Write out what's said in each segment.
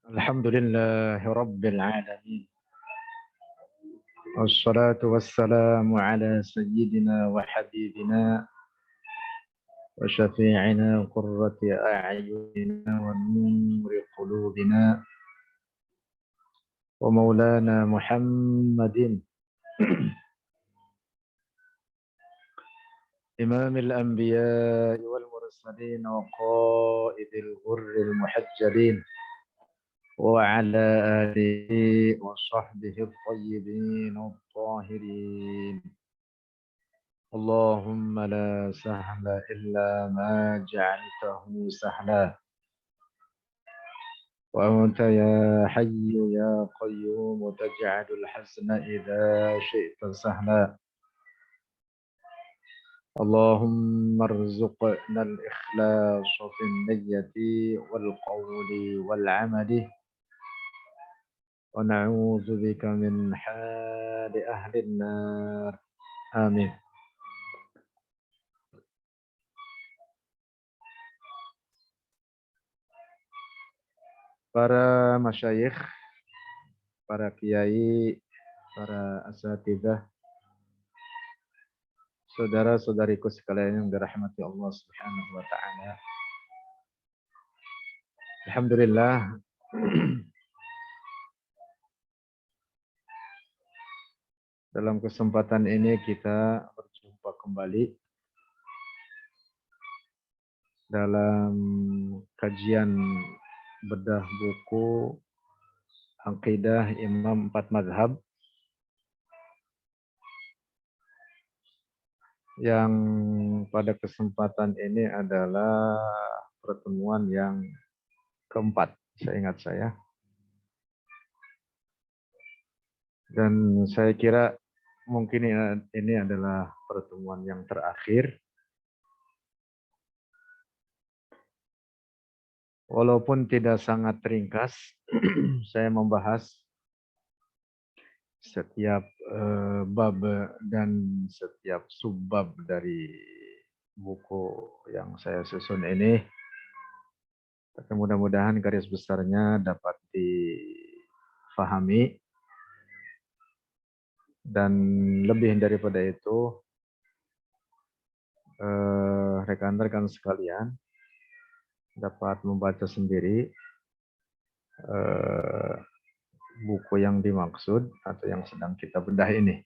الحمد لله رب العالمين، والصلاة والسلام على سيدنا وحبيبنا وشفيعنا قرة أعيننا ونور قلوبنا ومولانا محمد إمام الأنبياء والمرسلين وقائد الغر المحجلين وعلى آله وصحبه الطيبين الطاهرين. اللهم لا سهل إلا ما جعلته سهلا، وأنت يا حي يا قيوم تجعل الحزن إذا شئت سهلا. اللهم ارزقنا الإخلاص في النية والقول والعمل، ونعوذ بك من حال أهل النار. آمين. Para masyayikh, para kiai, para asatidzah, saudara-saudariku sekalian yang dirahmati Allah Subhanahu wa taala. Alhamdulillah, dalam kesempatan ini kita berjumpa kembali dalam kajian bedah buku Aqidah Imam Empat Mazhab yang pada kesempatan ini adalah pertemuan yang keempat, seingat saya. Dan saya kira mungkin ini adalah pertemuan yang terakhir. Walaupun tidak sangat ringkas, saya membahas setiap bab dan setiap subbab dari buku yang saya susun ini. Tapi mudah-mudahan garis besarnya dapat difahami. Dan lebih daripada itu, rekan-rekan sekalian dapat membaca sendiri buku yang dimaksud atau yang sedang kita bedah ini.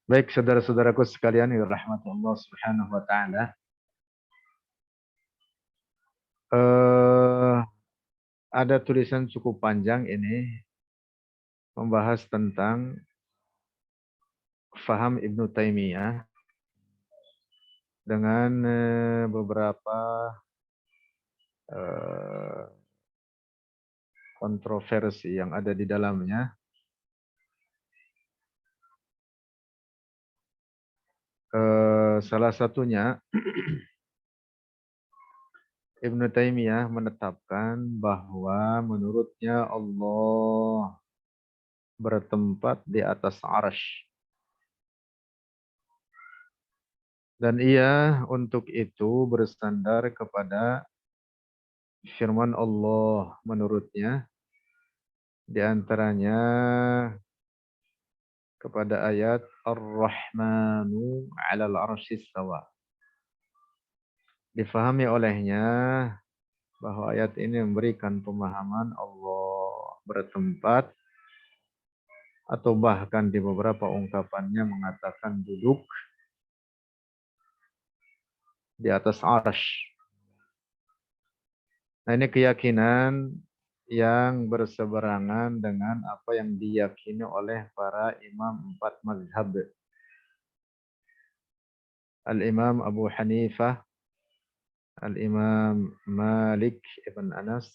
Baik, saudara-saudaraku sekalian yang dirahmati Allah Subhanahu wa taala. Ada tulisan cukup panjang ini membahas tentang faham Ibnu Taimiyah dengan beberapa kontroversi yang ada di dalamnya. Salah satunya Ibnu Taimiyah menetapkan bahwa menurutnya Allah bertempat di atas arsy. Dan ia untuk itu bersandar kepada firman Allah menurutnya, di antaranya kepada ayat Ar-Rahmanu 'alal 'arsy istawa. Difahami olehnya bahwa ayat ini memberikan pemahaman Allah bertempat, atau bahkan di beberapa ungkapannya mengatakan duduk di atas arsy. Nah, ini keyakinan yang berseberangan dengan apa yang diyakini oleh para imam empat mazhab. Al-Imam Abu Hanifah, Al-Imam Malik ibn Anas,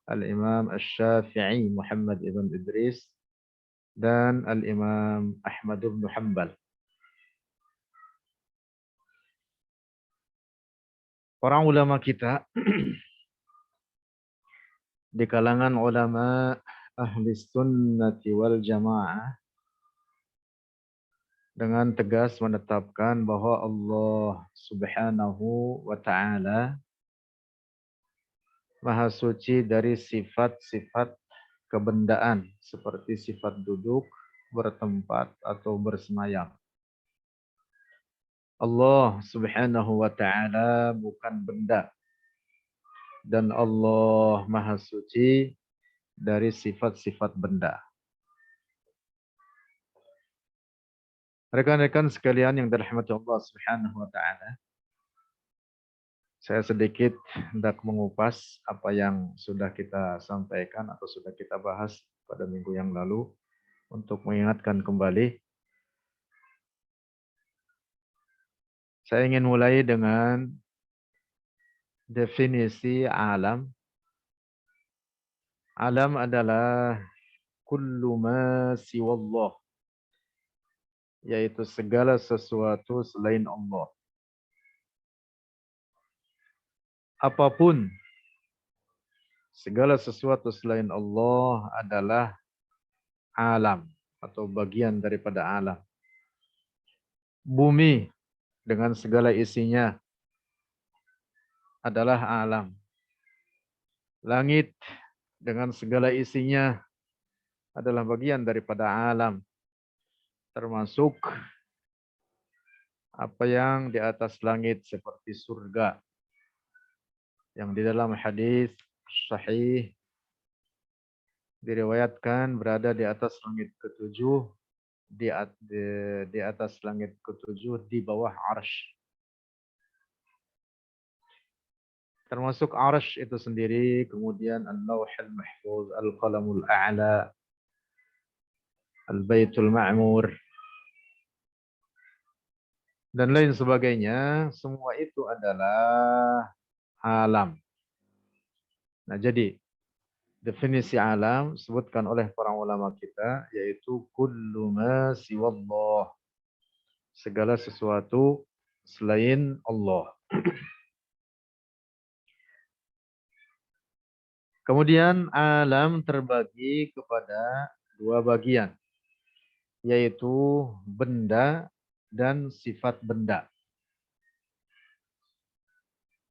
Al-Imam Asy-Syafi'i Muhammad ibn Idris, dan Al-Imam Ahmad ibn Hanbal. Para ulama kita di kalangan ulama ahli sunnati wal jamaah dengan tegas menetapkan bahwa Allah Subhanahu wa ta'ala Maha suci dari sifat-sifat kebendaan seperti sifat duduk, bertempat, atau bersemayam. Allah Subhanahu wa taala bukan benda dan Allah Maha suci dari sifat-sifat benda. Rekan-rekan sekalian yang dirahmati Allah Subhanahu wa taala, saya sedikit hendak mengupas apa yang sudah kita sampaikan atau sudah kita bahas pada minggu yang lalu untuk mengingatkan kembali. Saya ingin mulai dengan definisi alam. Alam adalah kullu ma siwallah, yaitu segala sesuatu selain Allah. Apapun, segala sesuatu selain Allah adalah alam atau bagian daripada alam. Bumi dengan segala isinya adalah alam. Langit dengan segala isinya adalah bagian daripada alam. Termasuk apa yang di atas langit seperti surga. Yang di dalam hadis sahih diriwayatkan berada di atas langit ketujuh, di atas langit ketujuh di bawah arsy. Termasuk arsy itu sendiri, kemudian al-lauhul mahfuz, al-qalamul a'la, al-baitul ma'mur, dan lain sebagainya. Semua itu adalah alam. Nah, jadi definisi alam disebutkan oleh para ulama kita yaitu kullu ma siwallah, segala sesuatu selain Allah. Kemudian alam terbagi kepada dua bagian, yaitu benda dan sifat benda.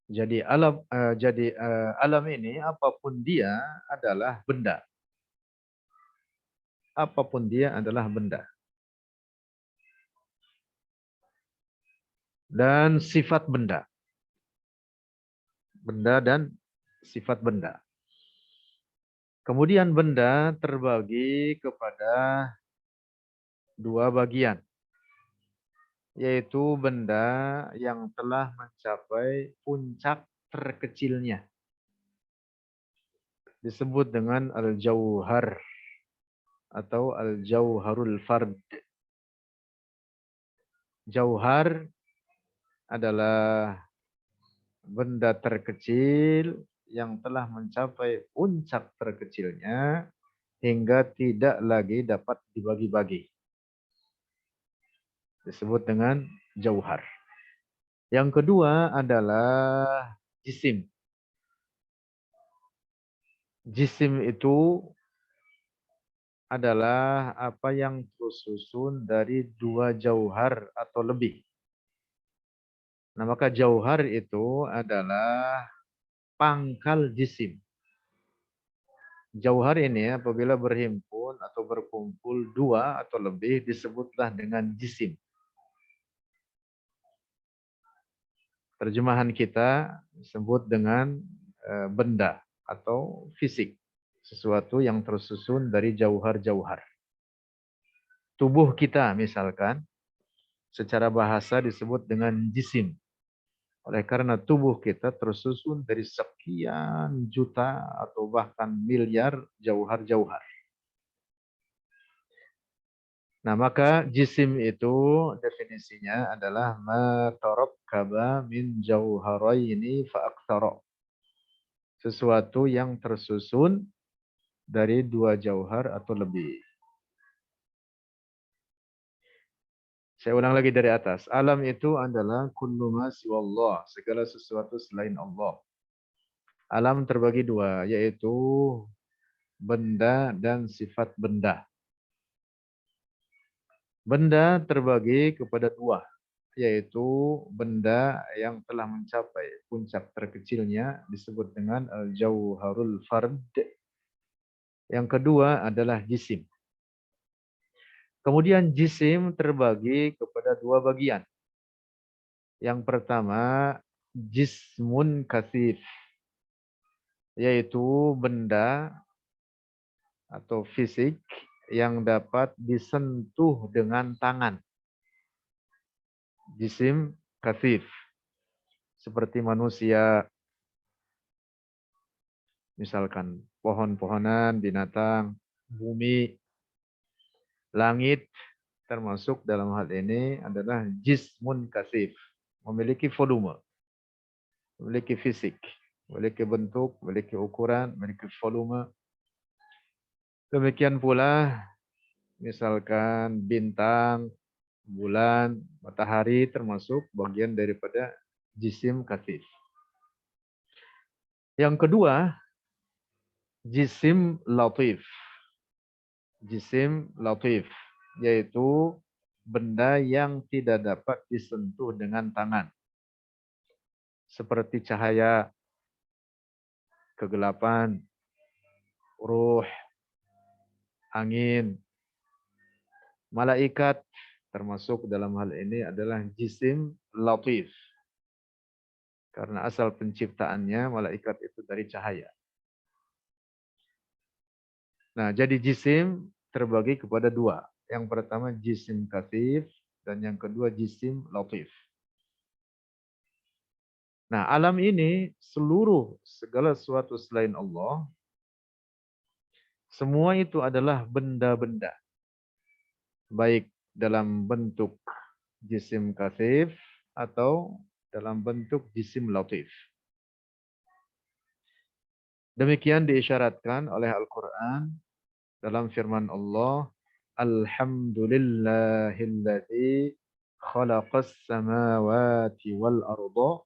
Jadi alam ini apapun dia adalah benda. Apapun dia adalah benda. Dan sifat benda. Benda dan sifat benda. Kemudian benda terbagi kepada dua bagian, yaitu benda yang telah mencapai puncak terkecilnya. Disebut dengan al-jauhar atau al-jauharul fard. Jauhar adalah benda terkecil yang telah mencapai puncak terkecilnya hingga tidak lagi dapat dibagi-bagi. Disebut dengan jauhar. Yang kedua adalah jisim. Jisim itu adalah apa yang tersusun dari dua jauhar atau lebih. Nah, maka jauhar itu adalah pangkal jisim. Jauhar ini apabila berhimpun atau berkumpul dua atau lebih disebutlah dengan jisim. Terjemahan kita disebut dengan benda atau fisik. Sesuatu yang tersusun dari jauhar-jauhar. Tubuh kita misalkan, secara bahasa disebut dengan jisim. Oleh karena tubuh kita tersusun dari sekian juta atau bahkan miliar jauhar-jauhar. Nah, maka jisim itu definisinya adalah ma tarakkaba min jauharaini fa aktsara. Sesuatu yang tersusun dari dua jauhar atau lebih. Saya ulang lagi dari atas. Alam itu adalah kullu ma siwallah, segala sesuatu selain Allah. Alam terbagi dua, yaitu benda dan sifat benda. Benda terbagi kepada dua. yaitu benda yang telah mencapai puncak terkecilnya disebut dengan al-jauharul fard. Yang kedua adalah jisim. Kemudian jisim terbagi kepada dua bagian. Yang pertama jismun katsif, yaitu benda atau fisik yang dapat disentuh dengan tangan. Jisim katsif seperti manusia, misalkan pohon-pohonan, binatang, bumi, langit, termasuk dalam hal ini adalah jismun katsif, memiliki volume, memiliki fisik, memiliki bentuk, memiliki ukuran, memiliki volume. Demikian pula misalkan bintang, bulan, matahari termasuk bagian daripada jisim katsif. Yang kedua, jisim latif. Jisim latif, yaitu benda yang tidak dapat disentuh dengan tangan. Seperti cahaya, kegelapan, ruh, angin, malaikat, termasuk dalam hal ini adalah jisim latif. Karena asal penciptaannya malaikat itu dari cahaya. Nah, jadi jisim terbagi kepada dua. Yang pertama jisim katsif dan yang kedua jisim latif. Nah, alam ini seluruh segala sesuatu selain Allah, semua itu adalah benda-benda. Baik dalam bentuk jisim katsif atau dalam bentuk jisim latif. Demikian diisyaratkan oleh Al-Quran dalam firman Allah, Alhamdulillahilladzi khalaqas samawati wal arda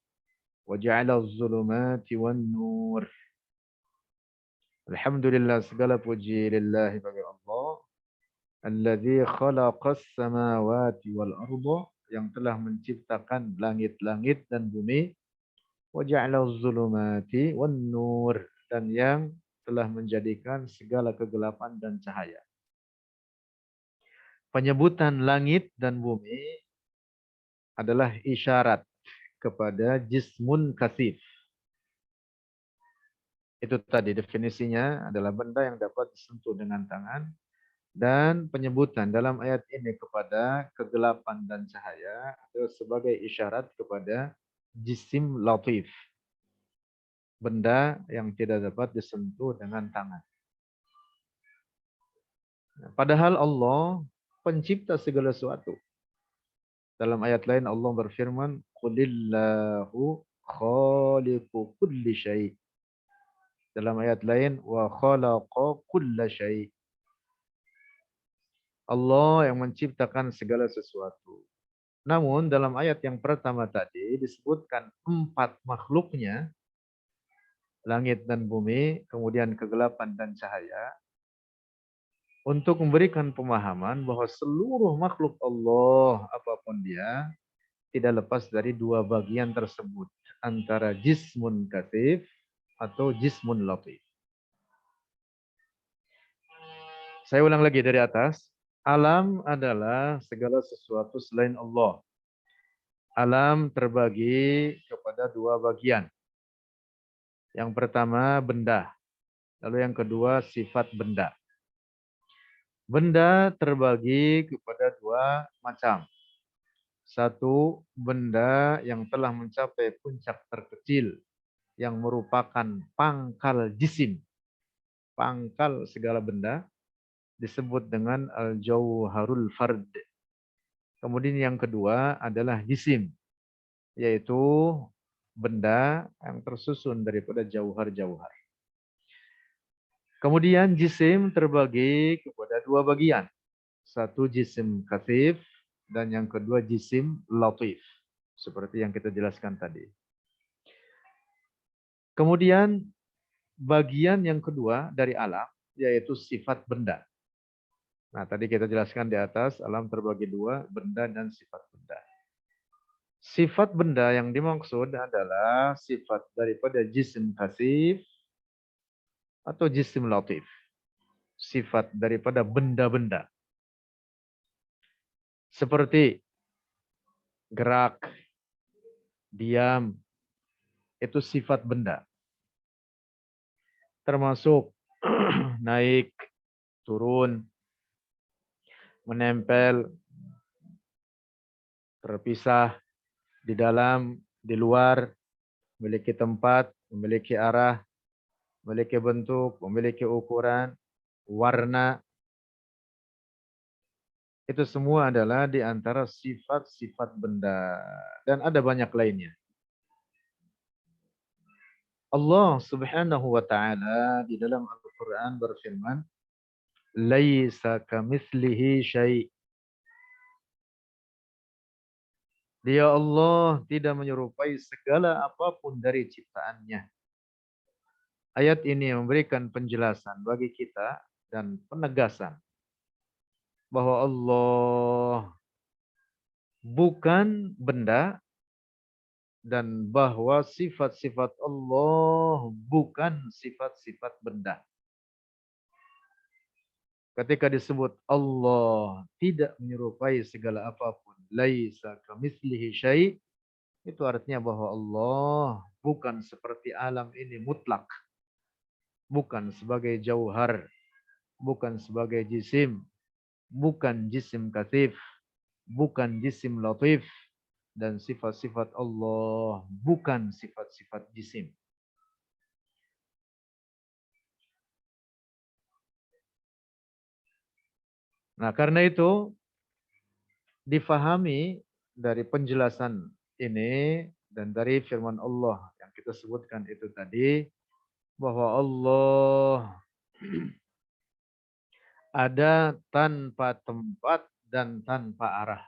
wa ja'alaz zulumati wan nur. Alhamdulillah, segala puji lillahi bagi Allah, alladzi khalaqas samawati wal arda, yang telah menciptakan langit-langit dan bumi, wa ja'alaz zulumati wan nur, dan yang telah menjadikan segala kegelapan dan cahaya. Penyebutan langit dan bumi adalah isyarat kepada jismun katsif. Itu tadi definisinya adalah benda yang dapat disentuh dengan tangan, dan penyebutan dalam ayat ini kepada kegelapan dan cahaya adalah sebagai isyarat kepada jisim latif, benda yang tidak dapat disentuh dengan tangan. Padahal Allah pencipta segala sesuatu. Dalam ayat lain Allah berfirman, Qulillahu khaliqu kulli syai'. Dalam ayat lain, wa khalaqa kulla syai'. Allah yang menciptakan segala sesuatu. Namun dalam ayat yang pertama tadi disebutkan 4 makhluknya, langit dan bumi, kemudian kegelapan dan cahaya, untuk memberikan pemahaman bahwa seluruh makhluk Allah, apapun dia, tidak lepas dari dua bagian tersebut, antara jismun katsif atau jismun latif. Saya ulang lagi dari atas. Alam adalah segala sesuatu selain Allah. Alam terbagi kepada dua bagian. Yang pertama benda, lalu yang kedua sifat benda. Benda terbagi kepada dua macam. Satu, benda yang telah mencapai puncak terkecil, yang merupakan pangkal jisim. Pangkal segala benda disebut dengan al-jauharul fard. Kemudian yang kedua adalah jisim, yaitu benda yang tersusun daripada jauhar-jauhar. Kemudian jisim terbagi kepada dua bagian. Satu jisim katsif dan yang kedua jisim latif. Seperti yang kita jelaskan tadi. Kemudian bagian yang kedua dari alam yaitu sifat benda. Nah, tadi kita jelaskan di atas, alam terbagi dua, benda dan sifat benda. Sifat benda yang dimaksud adalah sifat daripada jisim kasif atau jisim latif. Sifat daripada benda-benda. Seperti gerak, diam, itu sifat benda. Termasuk naik, turun, menempel, terpisah, di dalam, di luar, memiliki tempat, memiliki arah, memiliki bentuk, memiliki ukuran, warna. Itu semua adalah di antara sifat-sifat benda. Dan ada banyak lainnya. Allah subhanahu wa ta'ala di dalam Al-Quran berfirman, Laisa kamithlihi syai'. Dia Allah tidak menyerupai segala apapun dari ciptaannya. Ayat ini memberikan penjelasan bagi kita dan penegasan bahwa Allah bukan benda dan bahwa sifat-sifat Allah bukan sifat-sifat benda. Ketika disebut Allah tidak menyerupai segala apapun, laisa kamitslihi syai', itu artinya bahwa Allah bukan seperti alam ini mutlak, bukan sebagai jauhar, bukan sebagai jisim, bukan jisim katif, bukan jisim latif, dan sifat-sifat Allah bukan sifat-sifat jisim. Nah, karena itu difahami dari penjelasan ini dan dari firman Allah yang kita sebutkan itu tadi, bahwa Allah ada tanpa tempat dan tanpa arah.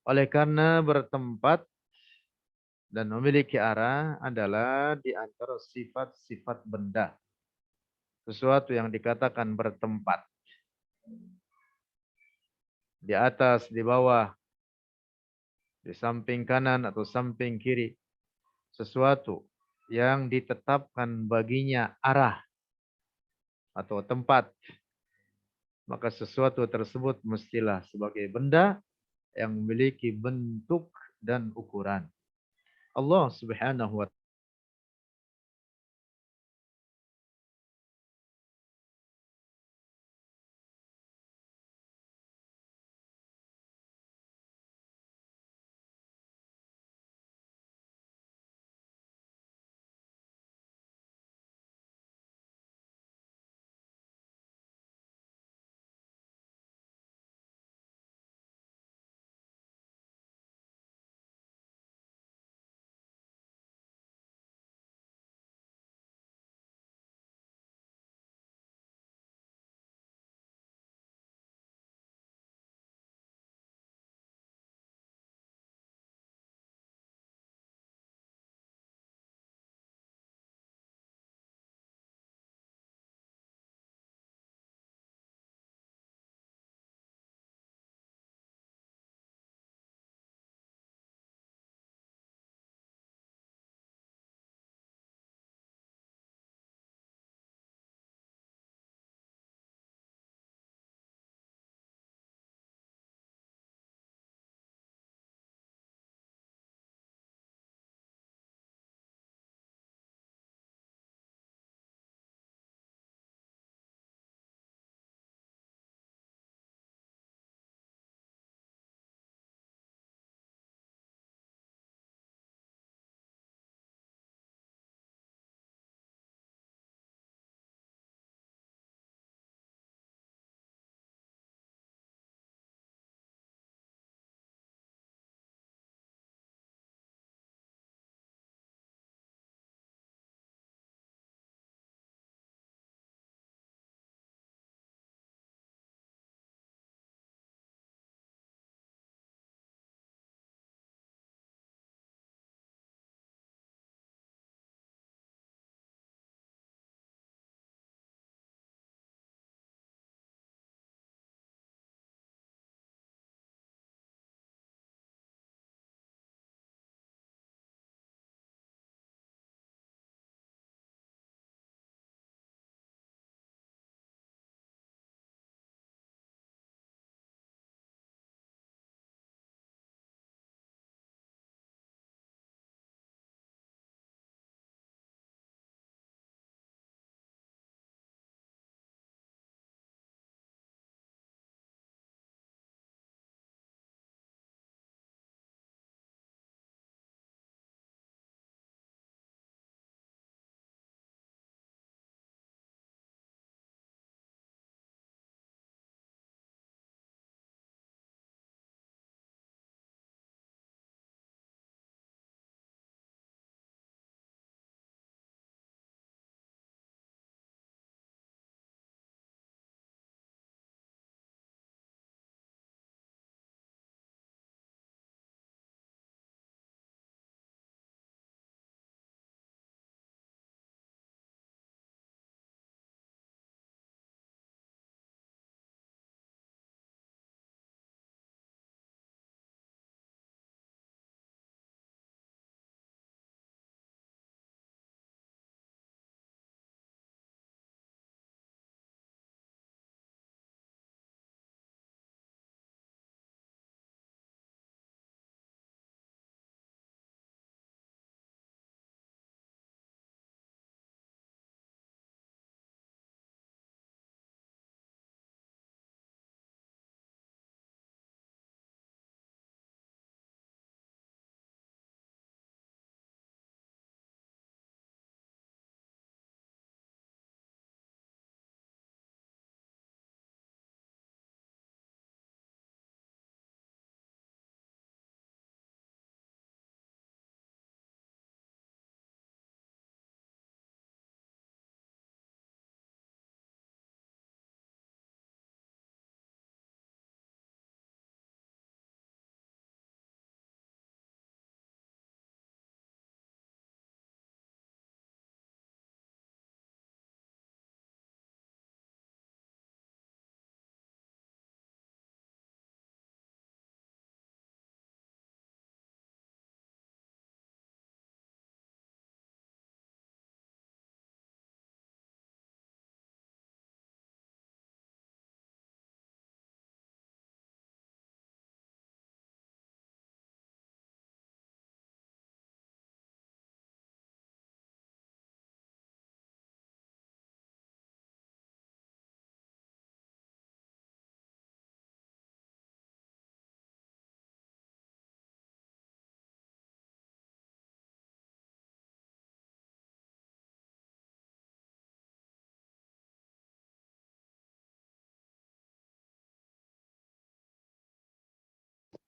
Oleh karena bertempat dan memiliki arah adalah di antara sifat-sifat benda. Sesuatu yang dikatakan bertempat. Di atas, di bawah, di samping kanan atau samping kiri. Sesuatu yang ditetapkan baginya arah atau tempat. Maka sesuatu tersebut mestilah sebagai benda yang memiliki bentuk dan ukuran. Allah subhanahu wa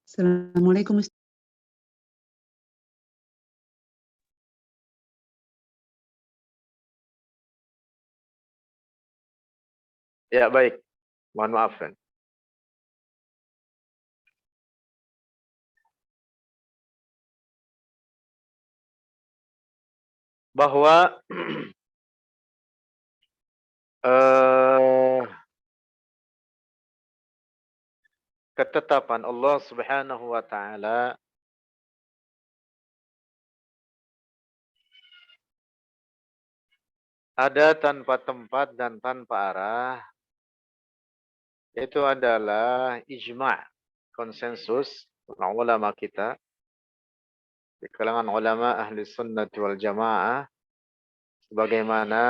Assalamualaikum Ustaz. Ya, baik. Mohon maaf, Ren. Bahwa ketetapan Allah Subhanahu wa taala ada tanpa tempat dan tanpa arah, itu adalah ijma', konsensus ulama kita di kalangan ulama ahli sunnah wal jamaah, sebagaimana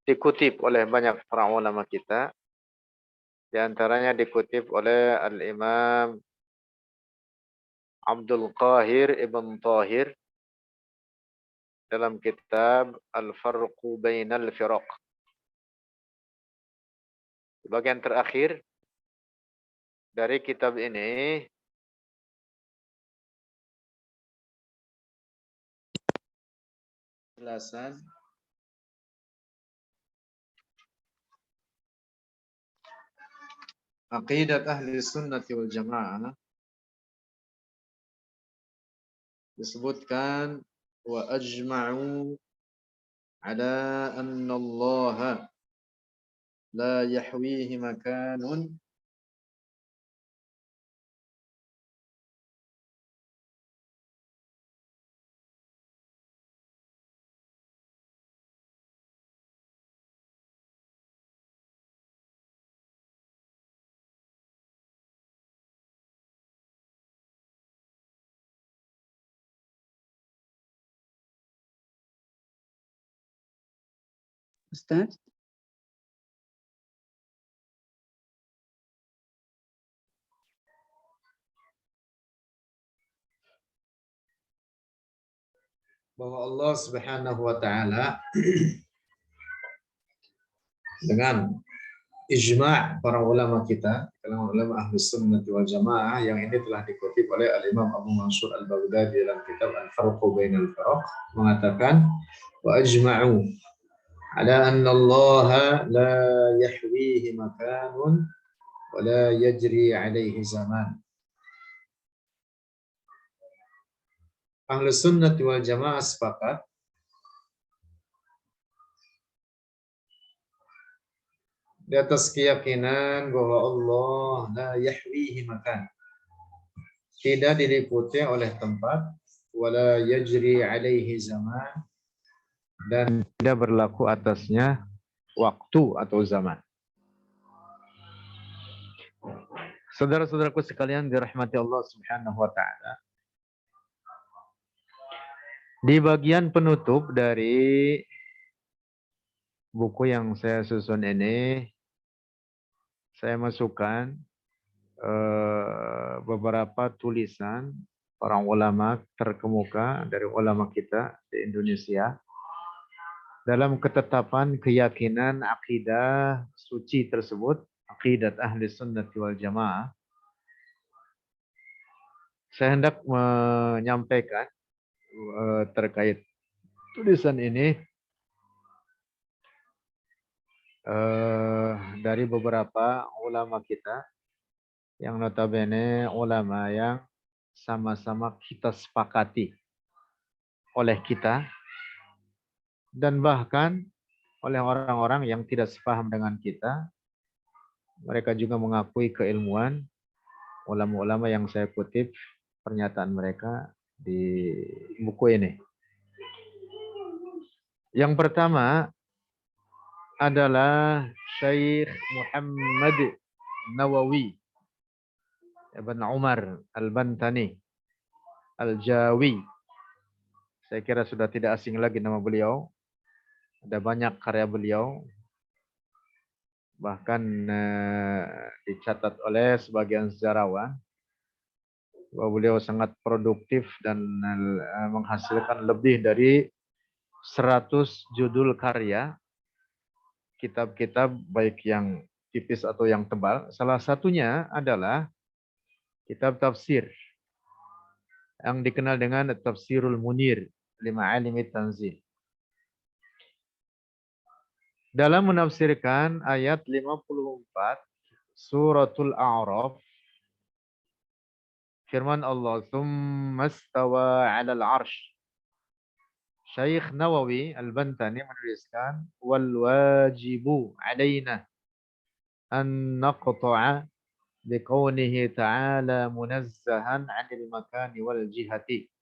dikutip oleh banyak para ulama kita, di antaranya dikutip oleh Al-Imam Abdul Qahir Ibn Tahir dalam kitab Al-Farqu Bainal Firaq. Di bagian terakhir dari kitab ini penjelasan aqidat ahli sunnati wal jamaah, disebutkan wa ajma'u ala anna Allah la yahwihi makanun Ustaz. bahwa Allah Subhanahu wa taala dengan ijma' para ulama kita, kalangan ulama ahli sunnah wal jamaah, yang ini telah dikutip oleh Al-Imam Abu Mansur Al-Baghdadi dalam kitab Al-Farqu Bainal Firaq, mengatakan wa ajma'u ala anna Allah la yahwihi makanun wa la yajri alaihi zaman. Ahli sunnah wal jamaah sepakat di atas keyakinan bahwa Allah la yahwihi makan, tidak diliputi oleh tempat, wala yajri alaihi zaman, dan tidak berlaku atasnya waktu atau zaman. Saudara-saudaraku sekalian dirahmati Allah Subhanahu wa taala, di bagian penutup dari buku yang saya susun ini, saya masukkan beberapa tulisan para ulama terkemuka dari ulama kita di Indonesia dalam ketetapan keyakinan akidah suci tersebut, akidat ahli sunnati wal jamaah. Saya hendak menyampaikan terkait tulisan ini dari beberapa ulama kita yang notabene ulama yang sama-sama kita sepakati oleh kita dan bahkan oleh orang-orang yang tidak sepaham dengan kita. Mereka juga mengakui keilmuan ulama-ulama yang saya kutip pernyataan mereka di buku ini. Yang pertama adalah Syekh Muhammad Nawawi Ibn Umar Al-Bantani Al-Jawi. Saya kira sudah tidak asing lagi nama beliau. Ada banyak karya beliau. Bahkan dicatat oleh sebagian sejarawan bahwa beliau sangat produktif dan menghasilkan lebih dari 100 judul karya, kitab-kitab baik yang tipis atau yang tebal. Salah satunya adalah kitab tafsir yang dikenal dengan Tafsirul Munir Lima'alimi Tanzil. Dalam menafsirkan ayat 54 Suratul A'raf, firman Allah, "Tsumma istawa 'alal 'arsy." Syekh Nawawi Al-Bantani menuliskan, "Wal wajibu 'alaina an naqta'a biqaulihi ta'ala munazzahan 'anil makani wal jihati."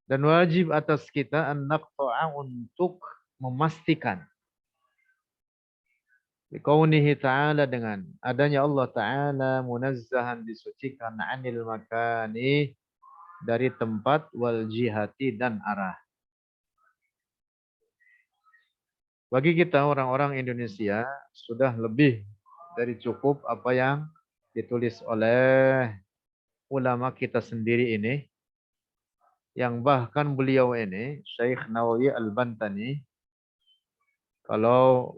Dan wajib atas kita an naqta'a untuk memastikan biqaulihi ta'ala dengan adanya Allah Ta'ala munazzahan disucikan 'anil makani dari tempat wal jihati dan arah. Bagi kita orang-orang Indonesia sudah lebih dari cukup apa yang ditulis oleh ulama kita sendiri ini, yang bahkan beliau ini Syekh Nawawi Al-Bantani, kalau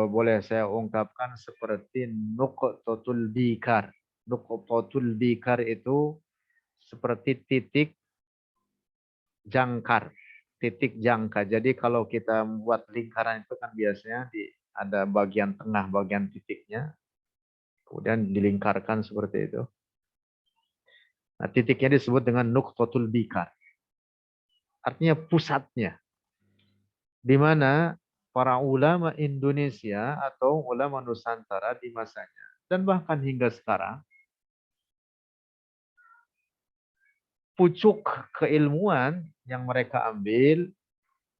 boleh saya ungkapkan seperti nuqtatul bikar. Nuqtatul bikar itu seperti titik jangkar, titik jangka. Jadi kalau kita buat lingkaran itu kan biasanya ada bagian tengah, bagian titiknya, kemudian dilingkarkan seperti itu. Nah, titiknya disebut dengan nuqtatul bikar. Artinya pusatnya. Di mana para ulama Indonesia atau ulama Nusantara di masanya dan bahkan hingga sekarang, pucuk keilmuan yang mereka ambil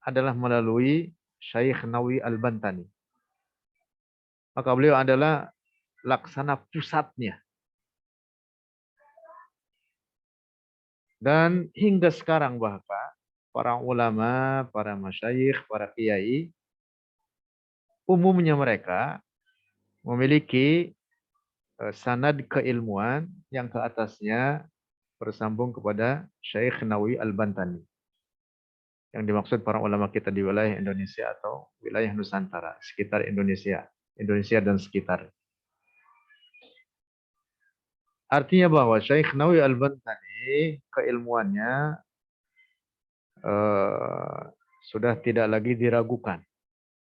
adalah melalui Syekh Nawawi Al-Bantani. Maka beliau adalah laksana pusatnya. Dan hingga sekarang bahkan para ulama, para masyayikh, para kiai, umumnya mereka memiliki sanad keilmuan yang ke atasnya bersambung kepada Syekh Nawawi Al-Bantani. Yang dimaksud para ulama kita di wilayah Indonesia atau wilayah Nusantara, sekitar Indonesia dan sekitar. Artinya bahwa Syekh Nawawi Al-Bantani keilmuannya sudah tidak lagi diragukan.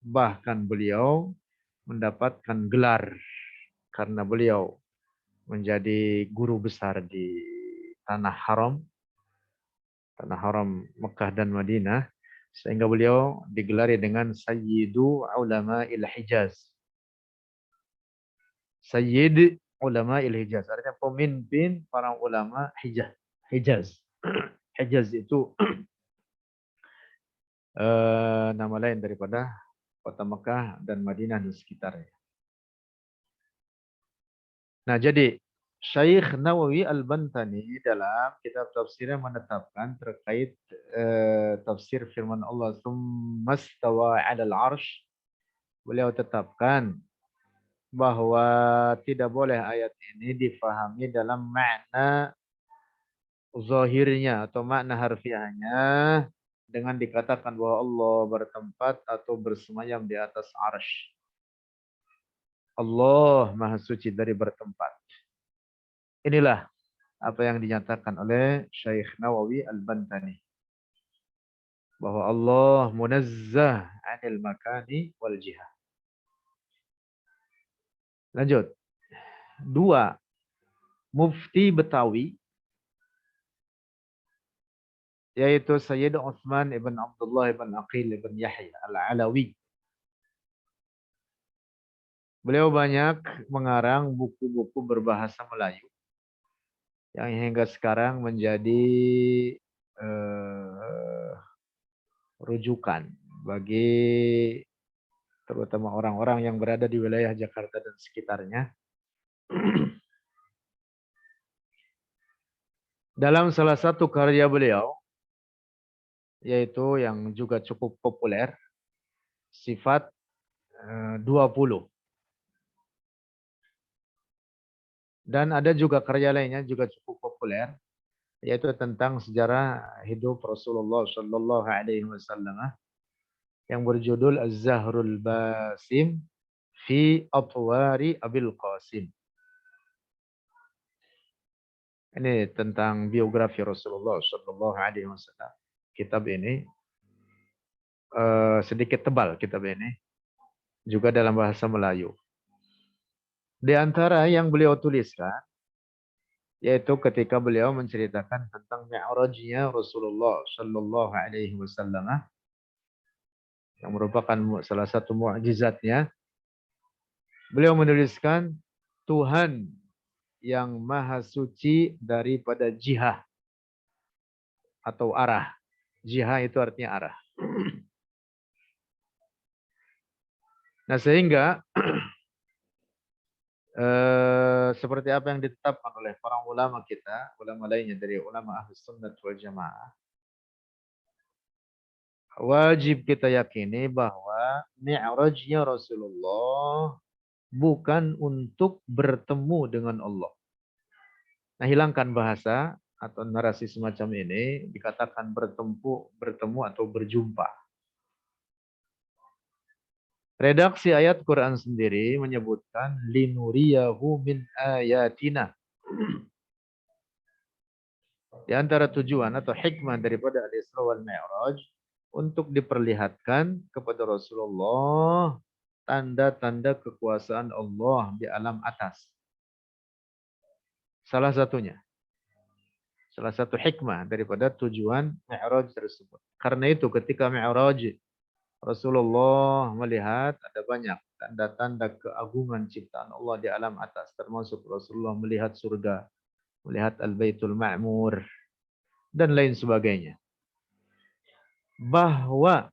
Bahkan beliau mendapatkan gelar karena beliau menjadi guru besar di tanah haram Mekah dan Madinah, sehingga beliau digelari dengan Sayyidu Ulama Il-Hijaz. Sayyid Ulama Il-Hijaz, artinya pemimpin para ulama Hijaz. Hijaz itu nama lain daripada kota Mekah dan Madinah dan sekitarnya. Nah, jadi Syekh Nawawi Al-Bantani dalam kitab tafsirnya menetapkan terkait tafsir firman Allah "Tsummastawa 'alal 'arsy", beliau tetapkan bahwa tidak boleh ayat ini difahami dalam makna zahirnya atau makna harfiahnya dengan dikatakan bahwa Allah bertempat atau bersemayam di atas arsy. Allah Maha Suci dari bertempat. Inilah apa yang dinyatakan oleh Syekh Nawawi Al-Bantani. Bahwa Allah munazzah 'anil makani wal jihah. Lanjut. 2. Mufti Betawi, yaitu Sayyid Utsman ibn Abdullah ibn Aqil ibn Yahya Al-Alawi. Beliau banyak mengarang buku-buku berbahasa Melayu yang hingga sekarang menjadi rujukan bagi terutama orang-orang yang berada di wilayah Jakarta dan sekitarnya. Dalam salah satu karya beliau, yaitu yang juga cukup populer, Sifat 20. Dan ada juga karya lainnya juga cukup populer, yaitu tentang sejarah hidup Rasulullah Shallallahu Alaihi Wasallam yang berjudul Az-Zahrul Basim fi Atwari Abil Qasim. Ini tentang biografi Rasulullah Shallallahu Alaihi Wasallam. Kitab ini sedikit tebal, kitab ini juga dalam bahasa Melayu. Di antara yang beliau tuliskan, yaitu ketika beliau menceritakan tentang Mi'rajnya Rasulullah Shallallahu Alaihi Wasallam, yang merupakan salah satu mukjizatnya, beliau menuliskan Tuhan yang maha suci daripada jihah atau arah. Jihah itu artinya arah. Nah sehingga seperti apa yang ditetapkan oleh para ulama kita, ulama lainnya dari ulama Ahlus Sunnah wal Jamaah, wajib kita yakini bahwa Mi'rajnya Rasulullah bukan untuk bertemu dengan Allah. Nah, hilangkan bahasa atau narasi semacam ini, dikatakan bertemu atau berjumpa. Redaksi ayat Quran sendiri menyebutkan linuriyahu min ayatina. Di antara tujuan atau hikmah daripada Al-Isra wal Mi'raj untuk diperlihatkan kepada Rasulullah tanda-tanda kekuasaan Allah di alam atas. Salah satunya. Salah satu hikmah daripada tujuan Mi'raj tersebut. Karena itu ketika Mi'raj Rasulullah melihat ada banyak tanda-tanda keagungan ciptaan Allah di alam atas. Termasuk Rasulullah melihat surga, melihat Al-Baitul Ma'mur, dan lain sebagainya. Bahwa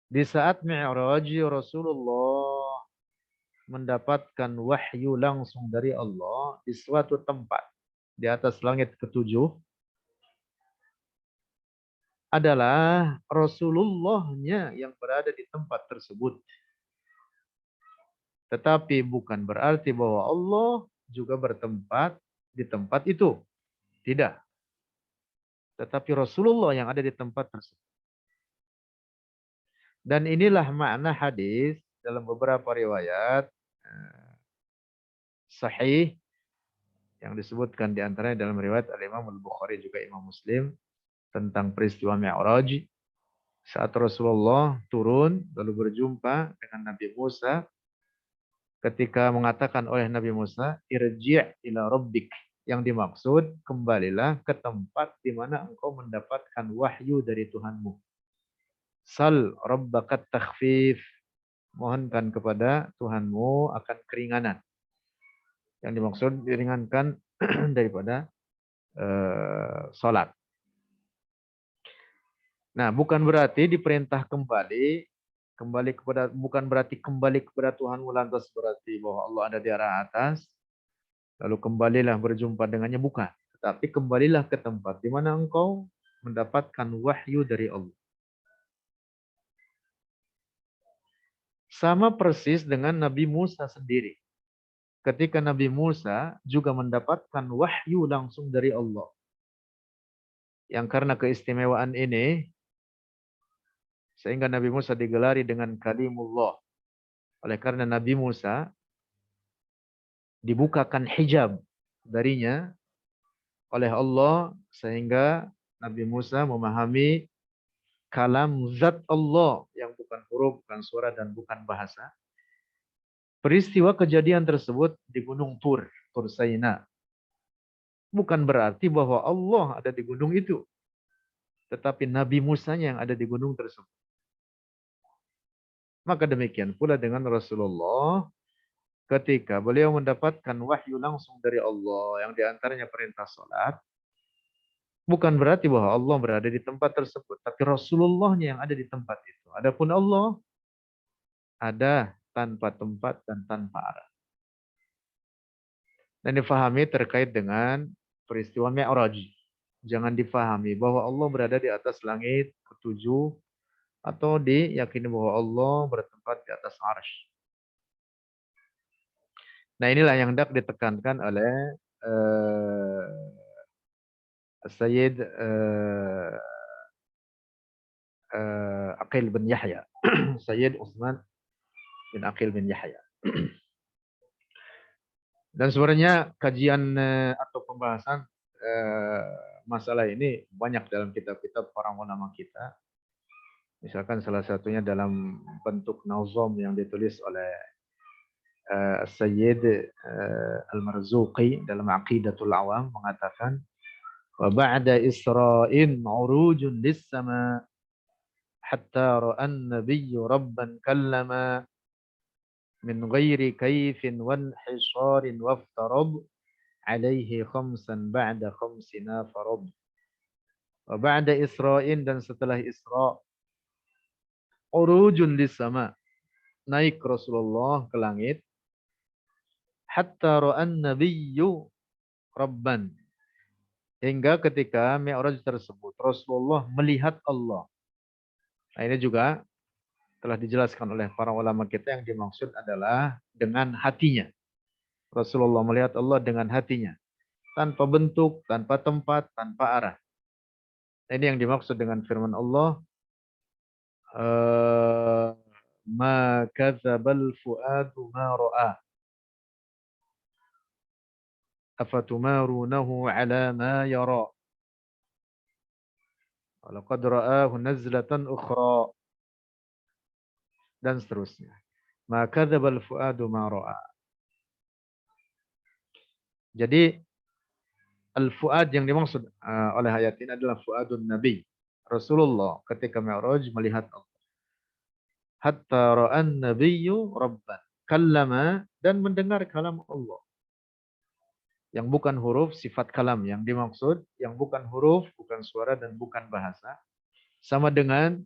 di saat Mi'raj Rasulullah mendapatkan wahyu langsung dari Allah di suatu tempat di atas langit ketujuh, adalah Rasulullahnya yang berada di tempat tersebut. Tetapi bukan berarti bahwa Allah juga bertempat di tempat itu. Tidak. Tetapi Rasulullah yang ada di tempat tersebut. Dan inilah makna hadis dalam beberapa riwayat sahih yang disebutkan di antaranya dalam riwayat Al-Imam Al-Bukhari juga Imam Muslim tentang peristiwa Mi'raj. Saat Rasulullah turun lalu berjumpa dengan Nabi Musa, ketika mengatakan oleh Nabi Musa, irji' ila rabbik. Yang dimaksud, kembalilah ke tempat di mana engkau mendapatkan wahyu dari Tuhanmu. Sal rabbakat takhfif. Mohonkan kepada Tuhanmu akan keringanan. Yang dimaksud diringankan daripada salat. Nah, bukan berarti diperintah bukan berarti kembali kepada Tuhanmu lantas berarti bahwa Allah ada di arah atas, lalu kembalilah berjumpa dengannya, bukan. Tetapi kembalilah ke tempat di mana engkau mendapatkan wahyu dari Allah. Sama persis dengan Nabi Musa sendiri. Ketika Nabi Musa juga mendapatkan wahyu langsung dari Allah. Yang karena keistimewaan ini, sehingga Nabi Musa digelari dengan kalimullah. Oleh karena Nabi Musa dibukakan hijab darinya oleh Allah, sehingga Nabi Musa memahami kalam zat Allah yang bukan huruf, bukan suara, dan bukan bahasa. Peristiwa kejadian tersebut di Gunung Tur Saina. Bukan berarti bahwa Allah ada di gunung itu. Tetapi Nabi Musa yang ada di gunung tersebut. Maka demikian pula dengan Rasulullah ketika beliau mendapatkan wahyu langsung dari Allah yang diantaranya perintah salat. Bukan berarti bahwa Allah berada di tempat tersebut. Tapi Rasulullahnya yang ada di tempat itu. Adapun Allah ada tanpa tempat dan tanpa arah. Dan difahami terkait dengan peristiwa Mi'raj. Jangan difahami bahwa Allah berada di atas langit ketujuh atau diyakini bahwa Allah bertempat di atas arsy. Nah inilah yang hendak ditekankan oleh Sayyid Aqil bin Yahya. Sayyid Utsman bin Aqil bin Yahya. Dan sebenarnya kajian atau pembahasan masalah ini banyak dalam kitab-kitab para ulama kita. Misalkan salah satunya dalam bentuk nazom yang ditulis oleh Sayyid Al-Marzuqi dalam Aqidatul Awam mengatakan wa ba'da Isra'in urujun lis-sama hatta ra'an nabiyyu rabban kallama min ghairi kaifin wan hisarin waftarab alaihi khamsan ba'da khamsina farad. Wa ba'da Isra'in dan setelah Isra' urujun lis-sama naik Rasulullah ke langit hatta ra'an nabiyyu rabban hingga ketika Mi'raj tersebut Rasulullah melihat Allah. Nah, ini juga telah dijelaskan oleh para ulama kita yang dimaksud adalah dengan hatinya. Rasulullah melihat Allah dengan hatinya. Tanpa bentuk, tanpa tempat, tanpa arah. Ini yang dimaksud dengan firman Allah. Ma kadzabal fuadu ma ra'a. Afatumarunahu ala ma yara. Walaqad ra'ahu nazlatan ukhra. Dan seterusnya. Ma kadzabal fuadu ma ra'a. Jadi al-fuad yang dimaksud oleh ayat ini adalah fuadun Nabi. Rasulullah ketika Mi'raj melihat Allah. Hatta ra'an nabiyyu rabban. Kallama dan mendengar kalam Allah. Yang bukan huruf sifat kalam yang dimaksud, yang bukan huruf, bukan suara dan bukan bahasa. Sama dengan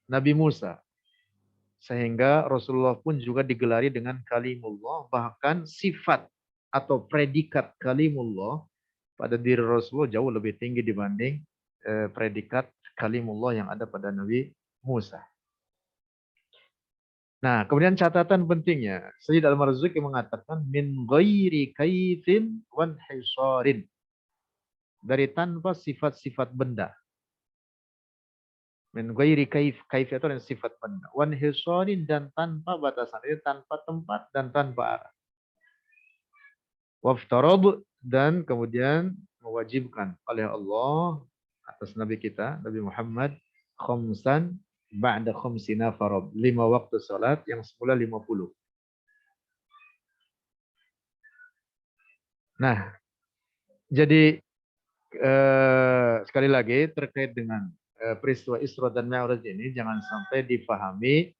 Nabi Musa. Sehingga Rasulullah pun juga digelari dengan kalimullah. Bahkan sifat atau predikat kalimullah pada diri Rasulullah jauh lebih tinggi dibanding predikat kalimullah yang ada pada Nabi Musa. Nah, kemudian catatan pentingnya, Sayyid Al-Marzuqi mengatakan min ghairi kaifin wan hisarin. Dari tanpa sifat-sifat benda. Min ghairi kaif, kaif itu adalah sifat benda. Wan hisarin dan tanpa batasan, itu tanpa tempat dan tanpa arah. Waftarad dan kemudian mewajibkan oleh Allah atas Nabi kita, Nabi Muhammad, khamsan ba'da khamsina farad. 5 waktu salat yang semula 50. Nah, jadi sekali lagi terkait dengan peristiwa Isra dan Mi'raj ini jangan sampai difahami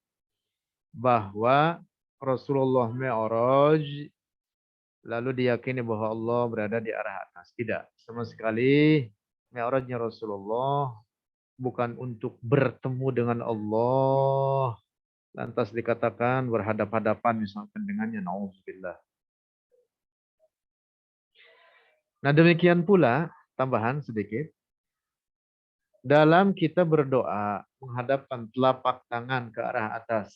bahwa Rasulullah Mi'raj lalu diyakini bahwa Allah berada di arah atas. Tidak, sama sekali Mi'rajnya Rasulullah bukan untuk bertemu dengan Allah lantas dikatakan berhadap-hadapan misalkan dengannya, na'udzubillah. Nah, demikian pula tambahan sedikit dalam kita berdoa menghadapkan telapak tangan ke arah atas.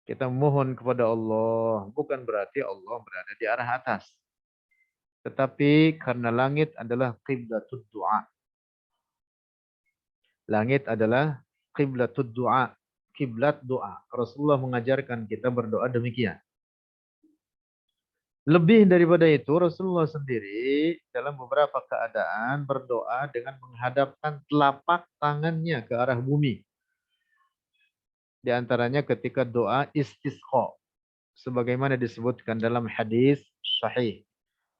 Kita mohon kepada Allah, bukan berarti Allah berada di arah atas. Tetapi karena langit adalah qiblatud du'a. Langit adalah qiblatud du'a, kiblat doa. Rasulullah mengajarkan kita berdoa demikian. Lebih daripada itu, Rasulullah sendiri dalam beberapa keadaan berdoa dengan menghadapkan telapak tangannya ke arah bumi. Di antaranya ketika doa istisqa. Sebagaimana disebutkan dalam hadis sahih.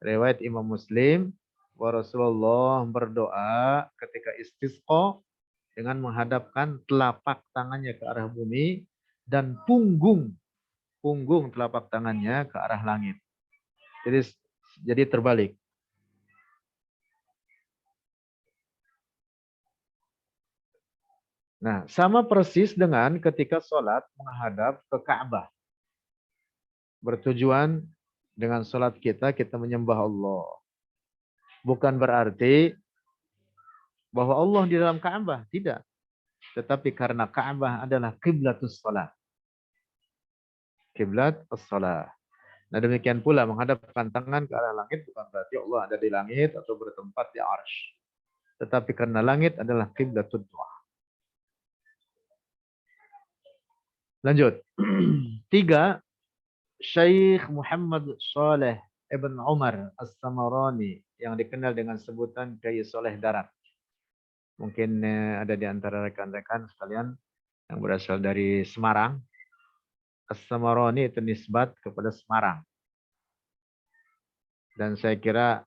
Riwayat Imam Muslim. Bahwa Rasulullah berdoa ketika istisqa dengan menghadapkan telapak tangannya ke arah bumi. Dan punggung telapak tangannya ke arah langit. Jadi terbalik. Nah, sama persis dengan ketika sholat menghadap ke Ka'bah. Bertujuan dengan sholat kita menyembah Allah. Bukan berarti bahwa Allah di dalam Ka'bah. Tidak. Tetapi karena Ka'bah adalah qiblatus sholat. Qiblat as-sholat. Nah, demikian pula menghadapkan tangan ke arah langit bukan berarti Allah ada di langit atau bertempat di arsy. Tetapi karena langit adalah qiblatud du'a. Lanjut. 3. Syekh Muhammad Saleh Ibn Umar As-Samarani yang dikenal dengan sebutan Kiai Soleh Darat. Mungkin ada di antara rekan-rekan sekalian yang berasal dari Semarang. As-Samarani itu nisbat kepada Semarang. Dan saya kira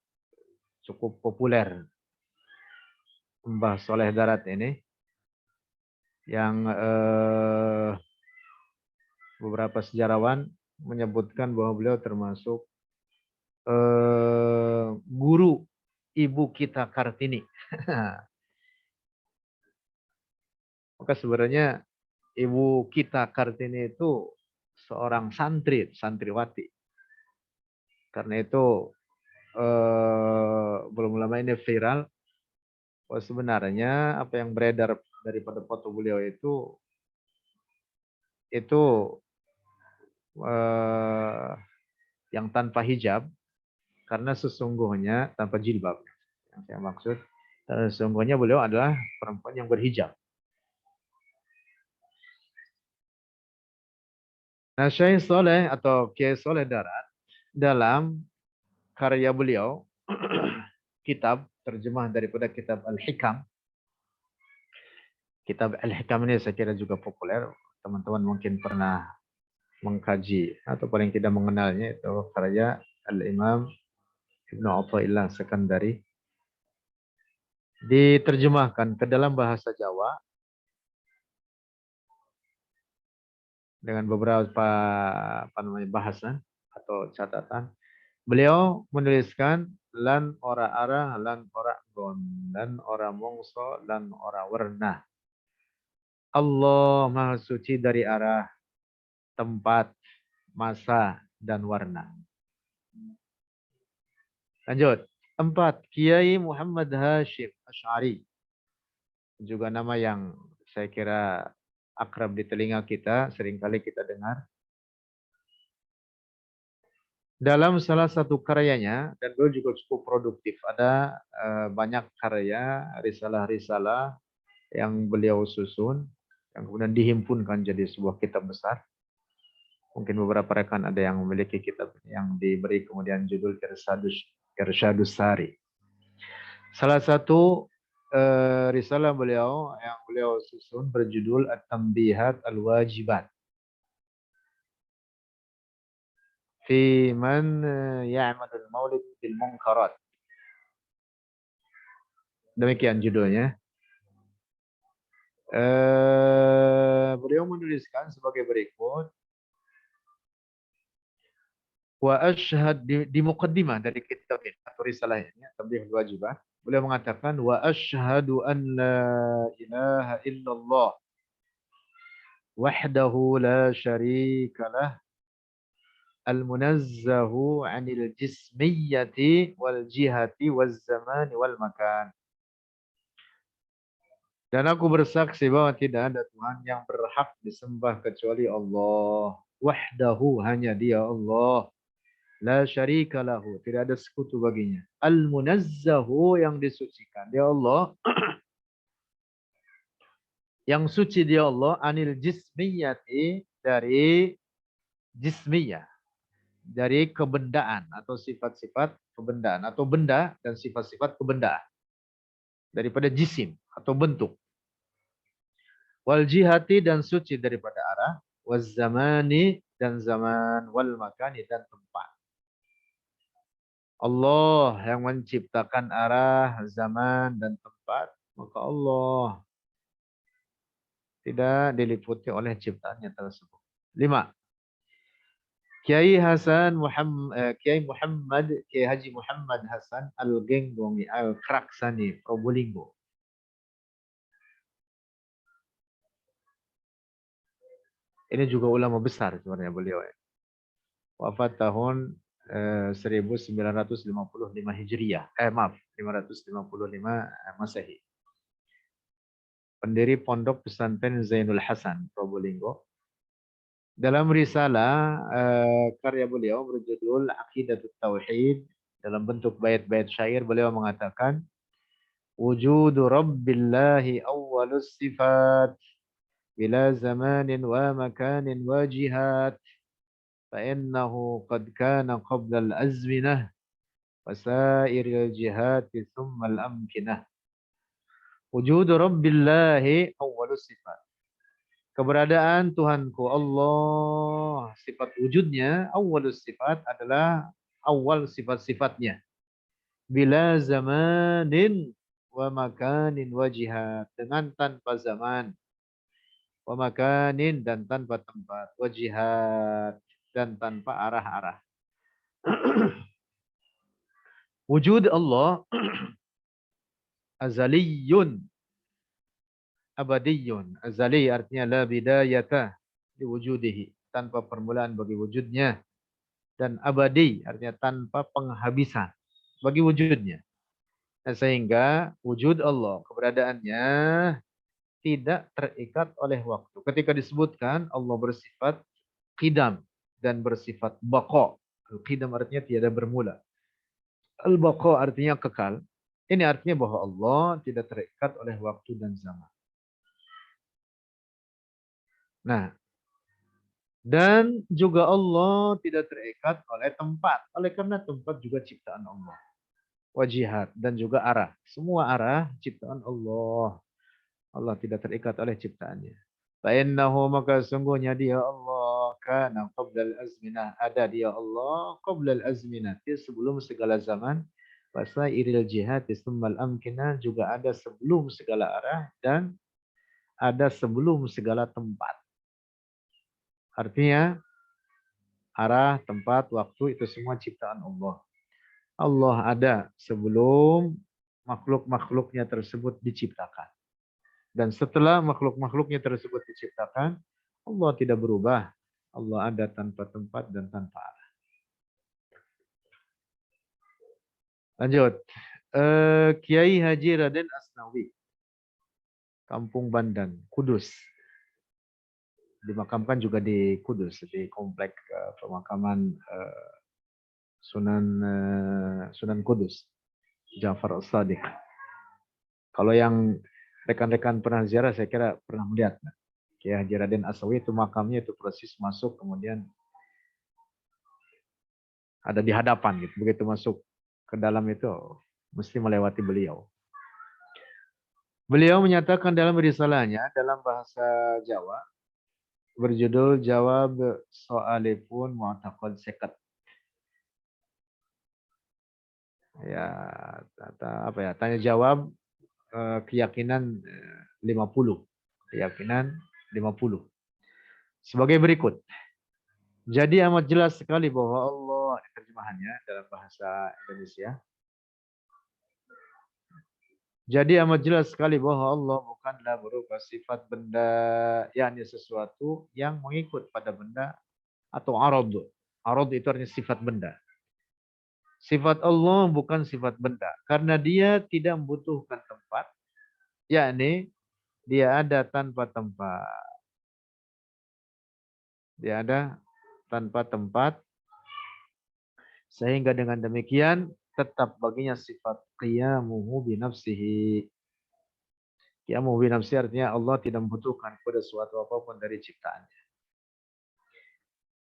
cukup populer Mbah Soleh Darat ini yang beberapa sejarawan menyebutkan bahwa beliau termasuk guru ibu kita Kartini. Maka sebenarnya ibu kita Kartini itu seorang santriwati. Karena itu belum lama ini viral bahwa sebenarnya apa yang beredar daripada foto beliau itu yang tanpa hijab, karena sesungguhnya tanpa jilbab. Yang saya maksud, sesungguhnya beliau adalah perempuan yang berhijab. Nah, Syekh Soleh atau Kiai Soleh Darat dalam karya beliau, kitab terjemah daripada kitab Al-Hikam. Kitab Al-Hikam ini saya kira juga populer. Teman-teman mungkin pernah mengkaji atau paling tidak mengenalnya, itu karya Al-Imam Ibnu Athaillah Sekandari. Diterjemahkan ke dalam bahasa Jawa dengan beberapa bahasa atau catatan. Beliau menuliskan lan ora arah, lan ora gon, lan ora mongso, lan ora werna. Allah Maha Suci dari arah, tempat, masa, dan warna. Lanjut. 4. Kiai Muhammad Hashim Asy'ari. Juga nama yang saya kira akrab di telinga kita, seringkali kita dengar. Dalam salah satu karyanya, dan beliau juga cukup produktif, ada banyak karya, risalah-risalah yang beliau susun, yang kemudian dihimpunkan jadi sebuah kitab besar. Mungkin beberapa rekan ada yang memiliki kitab yang diberi kemudian judul Irsyadus Sari. Salah satu risalah beliau yang beliau susun berjudul At-Tanbihat Al-Wajibat fi man ya'madul maulid bil munkarat. Demikian judulnya. Beliau menuliskan sebagai berikut. Wa asyhad di muqaddimah dari kitab ini atau risalah ini, Tanbihul Wajibah. Beliau mengatakan wa asyhadu an la ilaha illallah wahdahu la syarikalah al-munazzahu 'anil jismiyyati wal jihati waz zamani wal makan. Dan aku bersaksi bahwa tidak ada Tuhan yang berhak disembah kecuali Allah. Wahdahu, hanya Dia Allah. La syarika lahu, tidak ada sekutu baginya. Al-munazzahu, yang disucikan Dia Allah. Yang suci Dia Allah, anil jismiyati, dari jismiyah, dari kebendaan atau sifat-sifat kebendaan, atau benda dan sifat-sifat kebendaan, daripada jisim atau bentuk. Wal jihati, dan suci daripada arah. Waz zamani, dan zaman. Wal makani, dan tempat. Allah yang menciptakan arah, zaman, dan tempat. Maka Allah tidak diliputi oleh ciptaannya tersebut. 5. Kiai Haji Muhammad Hasan Al-Genggongi Al-Kraksani Probolinggo. Ini juga ulama besar sebenarnya beliau. Wafat tahun 1955 Hijriah. 555 Masehi. Pendiri Pondok Pesantren Zainul Hasan Probolinggo. Dalam risalah karya beliau berjudul Aqidatut Tauhid, dalam bentuk bait-bait syair beliau mengatakan, wujudu rabbillahi awwalus sifat bila zamanin wa makanin wa jihad. فإنه قد كان قبل الأزمنة وسائر الجهات ثم الأمكنة. Wujud Rabbillahi awwalus sifat. Keberadaan Tuhanku Allah, sifat wujudnya, awwalus sifat adalah awal sifat-sifatnya. Bila zamanin wa makanin wa jihad. Dengan tanpa zaman. Wa makanin dan tanpa tempat. Wa jihad dan tanpa arah-arah. Wujud Allah azaliyun abadiyun. Azali artinya la bidayata li wujudihi. Tanpa permulaan bagi wujudnya. Dan abadi artinya tanpa penghabisan bagi wujudnya. Nah, sehingga wujud Allah, keberadaannya tidak terikat oleh waktu. Ketika disebutkan Allah bersifat qidam dan bersifat baqa. Al-qidam artinya tiada bermula. Al-baqa artinya kekal. Ini artinya bahwa Allah tidak terikat oleh waktu dan zaman. Nah, dan juga Allah tidak terikat oleh tempat. Oleh karena tempat juga ciptaan Allah. Wajihat dan juga arah. Semua arah ciptaan Allah. Allah tidak terikat oleh ciptaannya. Fa'innahu maka sungguhnya dia Allah kana qablal azminah. Ada dia Allah qablal azminah. Sebelum segala zaman. Wasairil jihad summal amkinah. Juga ada sebelum segala arah. Dan ada sebelum segala tempat. Artinya arah, tempat, waktu itu semua ciptaan Allah. Allah ada sebelum makhluk-makhluknya tersebut diciptakan. Dan setelah makhluk-makhluknya tersebut diciptakan, Allah tidak berubah. Allah ada tanpa tempat dan tanpa arah. Lanjut. Kiai Haji Raden Asnawi. Kampung Bandan, Kudus. Dimakamkan juga di Kudus, di komplek pemakaman Sunan Kudus, Ja'far As-Sadiq. Kalau yang rekan-rekan pernah ziarah, saya kira pernah melihat. Kiai Haji Raden Asnawi itu makamnya itu proses masuk, kemudian ada di hadapan gitu. Begitu masuk ke dalam itu mesti melewati beliau. Beliau menyatakan dalam risalahnya dalam bahasa Jawa berjudul Jawab So'alipun Mu'taqad Sekat. Ya, apa ya? Tanya jawab keyakinan 50. Keyakinan 50. Sebagai berikut. Jadi amat jelas sekali bahwa Allah, terjemahannya dalam bahasa Indonesia. Jadi amat jelas sekali bahwa Allah bukanlah berupa sifat benda, yakni sesuatu yang mengikut pada benda atau arad. Arad itu artinya sifat benda. Sifat Allah bukan sifat benda karena dia tidak membutuhkan tempat, yakni dia ada tanpa tempat. Dia ada tanpa tempat sehingga dengan demikian tetap baginya sifat qiyamuhu binafsihi. Qiyamuhu binafsihi artinya Allah tidak membutuhkan pada suatu apapun dari ciptaannya.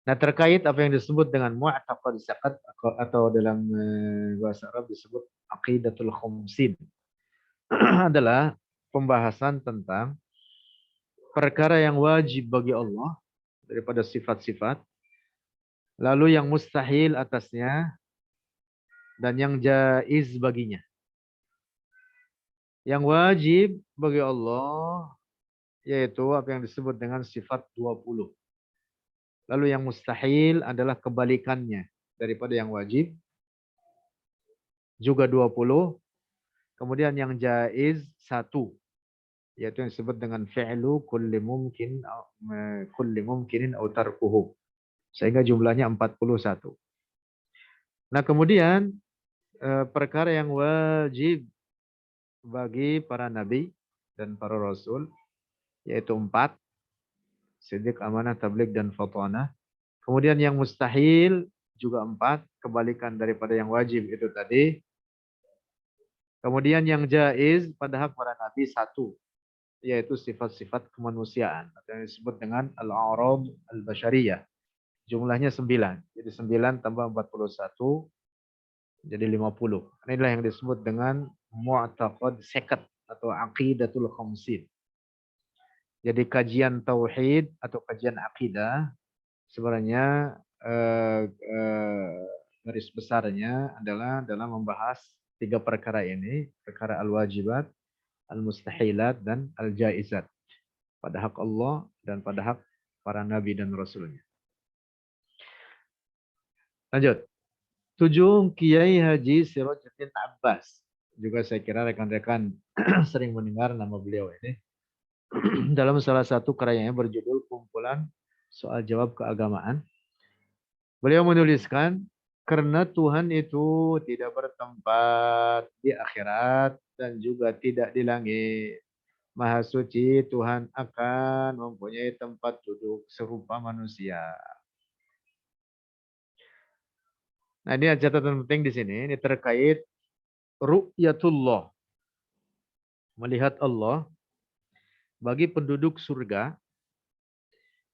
Nah, terkait apa yang disebut dengan mu'taqad zakat atau dalam bahasa Arab disebut aqidatul khumsin adalah pembahasan tentang perkara yang wajib bagi Allah daripada sifat-sifat, lalu yang mustahil atasnya, dan yang jaiz baginya. Yang wajib bagi Allah yaitu apa yang disebut dengan sifat 20. Lalu yang mustahil adalah kebalikannya daripada yang wajib, juga 20. Kemudian yang jaiz 1, yaitu yang disebut dengan fi'lu kulli mumkinin au tarkuhu. Sehingga jumlahnya 41. Nah, kemudian perkara yang wajib bagi para nabi dan para rasul yaitu 4, siddiq, amanah, tabligh dan fatanah. Kemudian yang mustahil juga 4, kebalikan daripada yang wajib itu tadi. Kemudian yang jaiz pada hak para nabi 1, yaitu sifat-sifat kemanusiaan atau yang disebut dengan al-a'rad al-basyariyah. Jumlahnya 9. Jadi 9 tambah 41 jadi 50. Inilah yang disebut dengan mu'taqad seket atau aqidatul khamsin. Jadi kajian tauhid atau kajian akidah sebenarnya garis besarnya adalah dalam membahas tiga perkara ini, perkara al-wajibat, al-mustahilat, dan al-jaizat. Pada hak Allah dan pada hak para nabi dan rasulnya. Lanjut. 7 Kiai Haji Sirajuddin Abbas. Juga saya kira rekan-rekan sering mendengar nama beliau ini. Dalam salah satu karyanya berjudul Kumpulan Soal Jawab Keagamaan. Beliau menuliskan, karena Tuhan itu tidak bertempat di akhirat dan juga tidak di langit. Maha suci Tuhan akan mempunyai tempat duduk serupa manusia. Nah, ini catatan penting di sini. Ini terkait ru'yatullah. Melihat Allah bagi penduduk surga,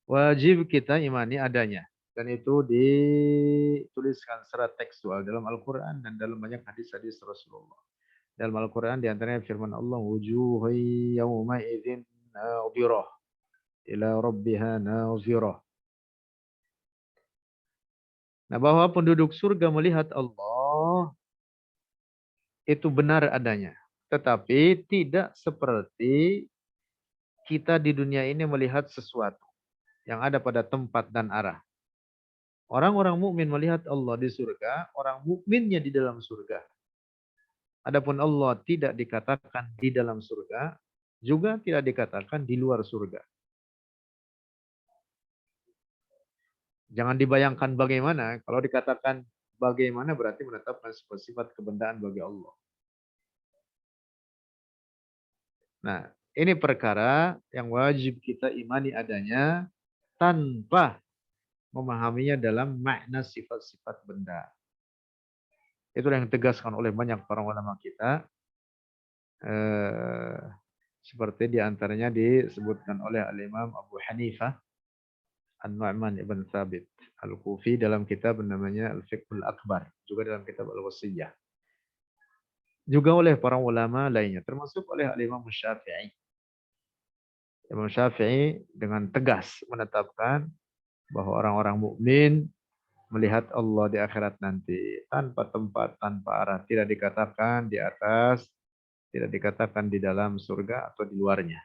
wajib kita imani adanya. Dan itu dituliskan secara tekstual dalam Al-Quran dan dalam banyak hadis-hadis Rasulullah. Dalam Al-Quran diantaranya firman Allah, wujuhu yawma idzin nadhirah ila rabbiha nadhirah. Nah, bahwa penduduk surga melihat Allah itu benar adanya. Tetapi tidak seperti kita di dunia ini melihat sesuatu yang ada pada tempat dan arah. Orang-orang mukmin melihat Allah di surga, orang mukminnya di dalam surga. Adapun Allah tidak dikatakan di dalam surga, juga tidak dikatakan di luar surga. Jangan dibayangkan bagaimana, kalau dikatakan bagaimana berarti menetapkan sifat kebendaan bagi Allah. Nah, ini perkara yang wajib kita imani adanya tanpa memahaminya dalam makna sifat-sifat benda. Itulah yang ditegaskan oleh banyak para ulama kita. Seperti diantaranya disebutkan oleh Al-Imam Abu Hanifah An-Nu'man ibn Thabit Al-Kufi dalam kitab namanya Al-Fiqhul Akbar. Juga dalam kitab Al-Wasiyah. Juga oleh para ulama lainnya. Termasuk oleh Al-Imam Syafi'i. Imam Syafi'i dengan tegas menetapkan bahwa orang-orang mukmin melihat Allah di akhirat nanti tanpa tempat, tanpa arah, tidak dikatakan di atas, tidak dikatakan di dalam surga atau di luarnya.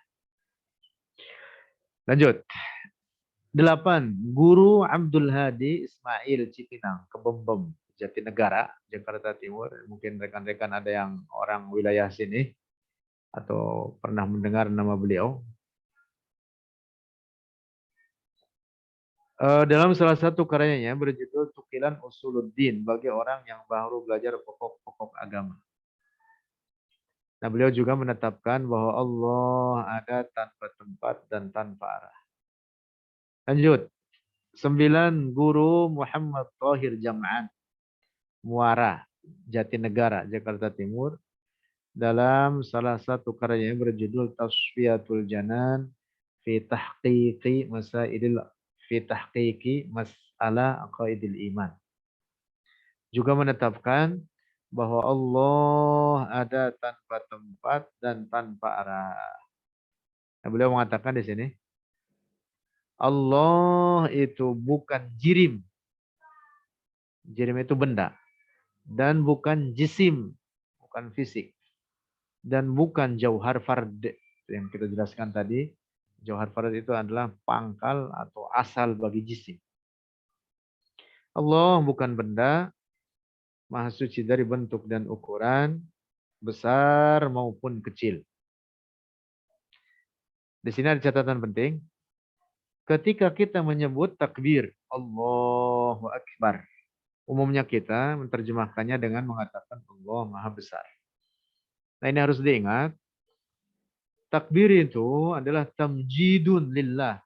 Lanjut. 8. Guru Abdul Hadi Ismail Cipinang, Kebembem, Jatinegara, Jakarta Timur. Mungkin rekan-rekan ada yang orang wilayah sini atau pernah mendengar nama beliau. Dalam salah satu karyanya berjudul Tukilan Usuluddin bagi orang yang baru belajar pokok-pokok agama. Nah, beliau juga menetapkan bahwa Allah ada tanpa tempat dan tanpa arah. Lanjut. 9. Guru Muhammad Thahir Jam'an, Muara, Jatinegara, Jakarta Timur. Dalam salah satu karyanya berjudul Tasfiyatul Janan fi tahqiqi masailil fi tahqiqi mas'alah aqaidil iman. Juga menetapkan bahwa Allah ada tanpa tempat dan tanpa arah. Nah, beliau mengatakan di sini, Allah itu bukan jirim. Jirim itu benda. Dan bukan jisim, bukan fisik. Dan bukan jauhar fard yang kita jelaskan tadi. Jauhar fard itu adalah pangkal atau asal bagi jisim. Allah bukan benda, maha suci dari bentuk dan ukuran, besar maupun kecil. Di sini ada catatan penting. Ketika kita menyebut takbir, Allahu Akbar. Umumnya kita menerjemahkannya dengan mengatakan Allah Maha Besar. Nah, ini harus diingat. Takbir itu adalah tamjidun lillah.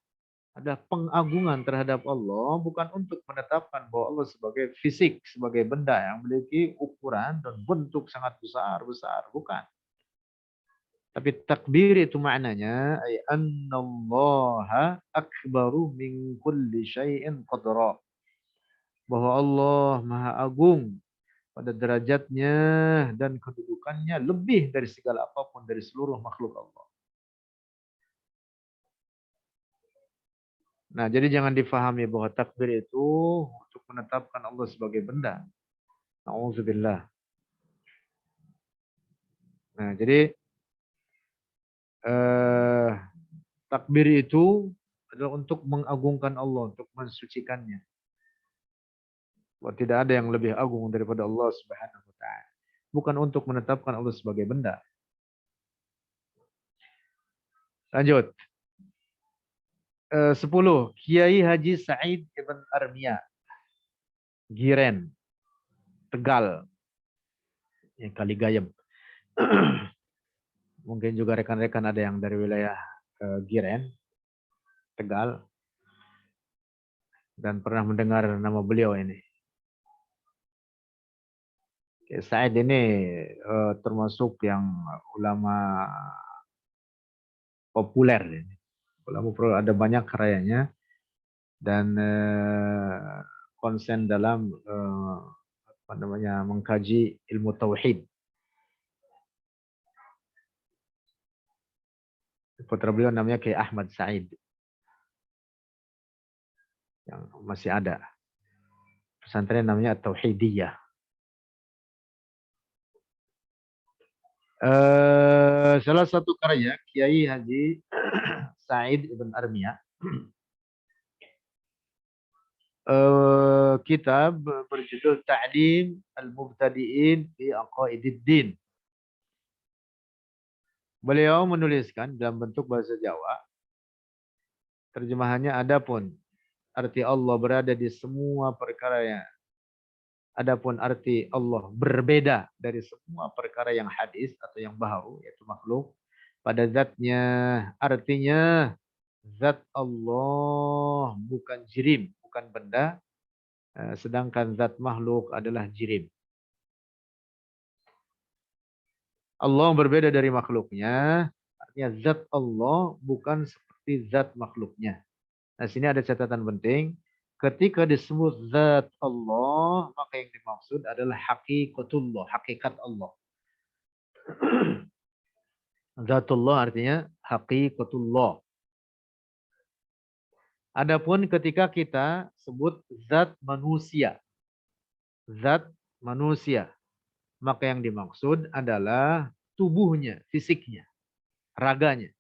Ada pengagungan terhadap Allah, bukan untuk menetapkan bahwa Allah sebagai fisik, sebagai benda yang memiliki ukuran dan bentuk sangat besar-besar. Bukan. Tapi takbir itu maknanya annallaha akbaru min kulli syai'in qadra. bahwa Allah Maha Agung pada derajatnya dan kedudukannya lebih dari segala apapun dari seluruh makhluk Allah. Nah, jadi jangan difahami bahwa takbir itu untuk menetapkan Allah sebagai benda. Nauzubillah. Nah, jadi eh, takbir itu adalah untuk mengagungkan Allah, untuk mensucikannya. Bahwa tidak ada yang lebih agung daripada Allah Subhanahu wa taala. Bukan untuk menetapkan Allah sebagai benda. Lanjut. 10. Kiai Haji Said Ibn Armia, Giren, Tegal, yang Kaligayam. Mungkin juga rekan-rekan ada yang dari wilayah Giren, Tegal, dan pernah mendengar nama beliau ini. Said ini termasuk yang ulama populer. Ini. Ulama populer ada banyak karyanya dan konsen dalam apa namanya mengkaji ilmu tauhid. Putra beliau namanya Kiai Ahmad Said yang masih ada. Pesantren namanya Tauhidiyah. Salah satu karya Kiai Haji Said Ibn Armia, kitab berjudul Ta'lim Al-Mubtadi'in fi Aqaididdin. Beliau menuliskan dalam bentuk bahasa Jawa. Terjemahannya adapun arti Allah berada di semua perkara yang adapun arti Allah berbeda dari semua perkara yang hadis atau yang baharu yaitu makhluk pada zatnya, artinya zat Allah bukan jirim, bukan benda, sedangkan zat makhluk adalah jirim. Allah berbeda dari makhluknya, artinya zat Allah bukan seperti zat makhluknya. Nah, sini ada catatan penting. Ketika disebut zat Allah, maka yang dimaksud adalah hakikatullah, hakikat Allah. Zatullah artinya hakikatullah. Adapun ketika kita sebut zat manusia, maka yang dimaksud adalah tubuhnya, fisiknya, raganya.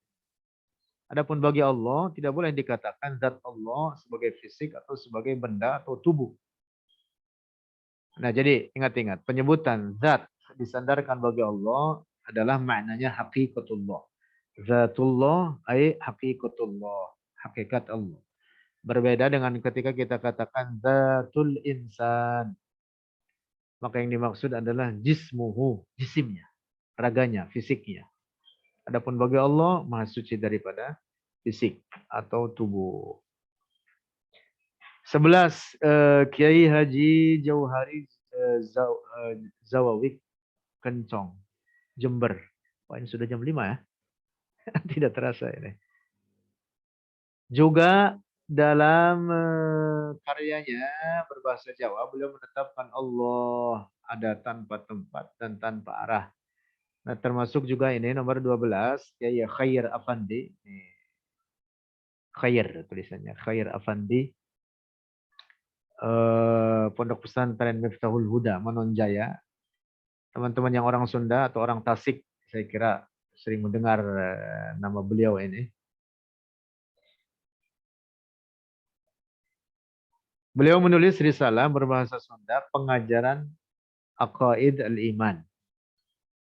Adapun bagi Allah tidak boleh dikatakan zat Allah sebagai fisik atau sebagai benda atau tubuh. Nah, jadi ingat-ingat penyebutan zat disandarkan bagi Allah adalah maknanya hakikatullah. Zatullah ay hakikatullah, hakikat Allah. Berbeda dengan ketika kita katakan zatul insan. Maka yang dimaksud adalah jismuhu, jisimnya, raganya, fisiknya. Adapun bagi Allah Maha suci daripada fisik atau tubuh. 11. Kiai Haji Jauhari Zawawik Kencong, Jember. Wah, ini sudah jam 5 ya. Tidak terasa ini. Juga dalam karyanya berbahasa Jawa, beliau menetapkan Allah ada tanpa tempat dan tanpa arah. Nah, termasuk juga ini nomor 12, ya Khair Afandi. Khair tulisannya, Khair Afandi. Pondok pesantren Miftahul Huda, Manonjaya. Teman-teman yang orang Sunda atau orang Tasik, saya kira sering mendengar nama beliau ini. Beliau menulis risalah berbahasa Sunda, pengajaran Aqaid al-Iman.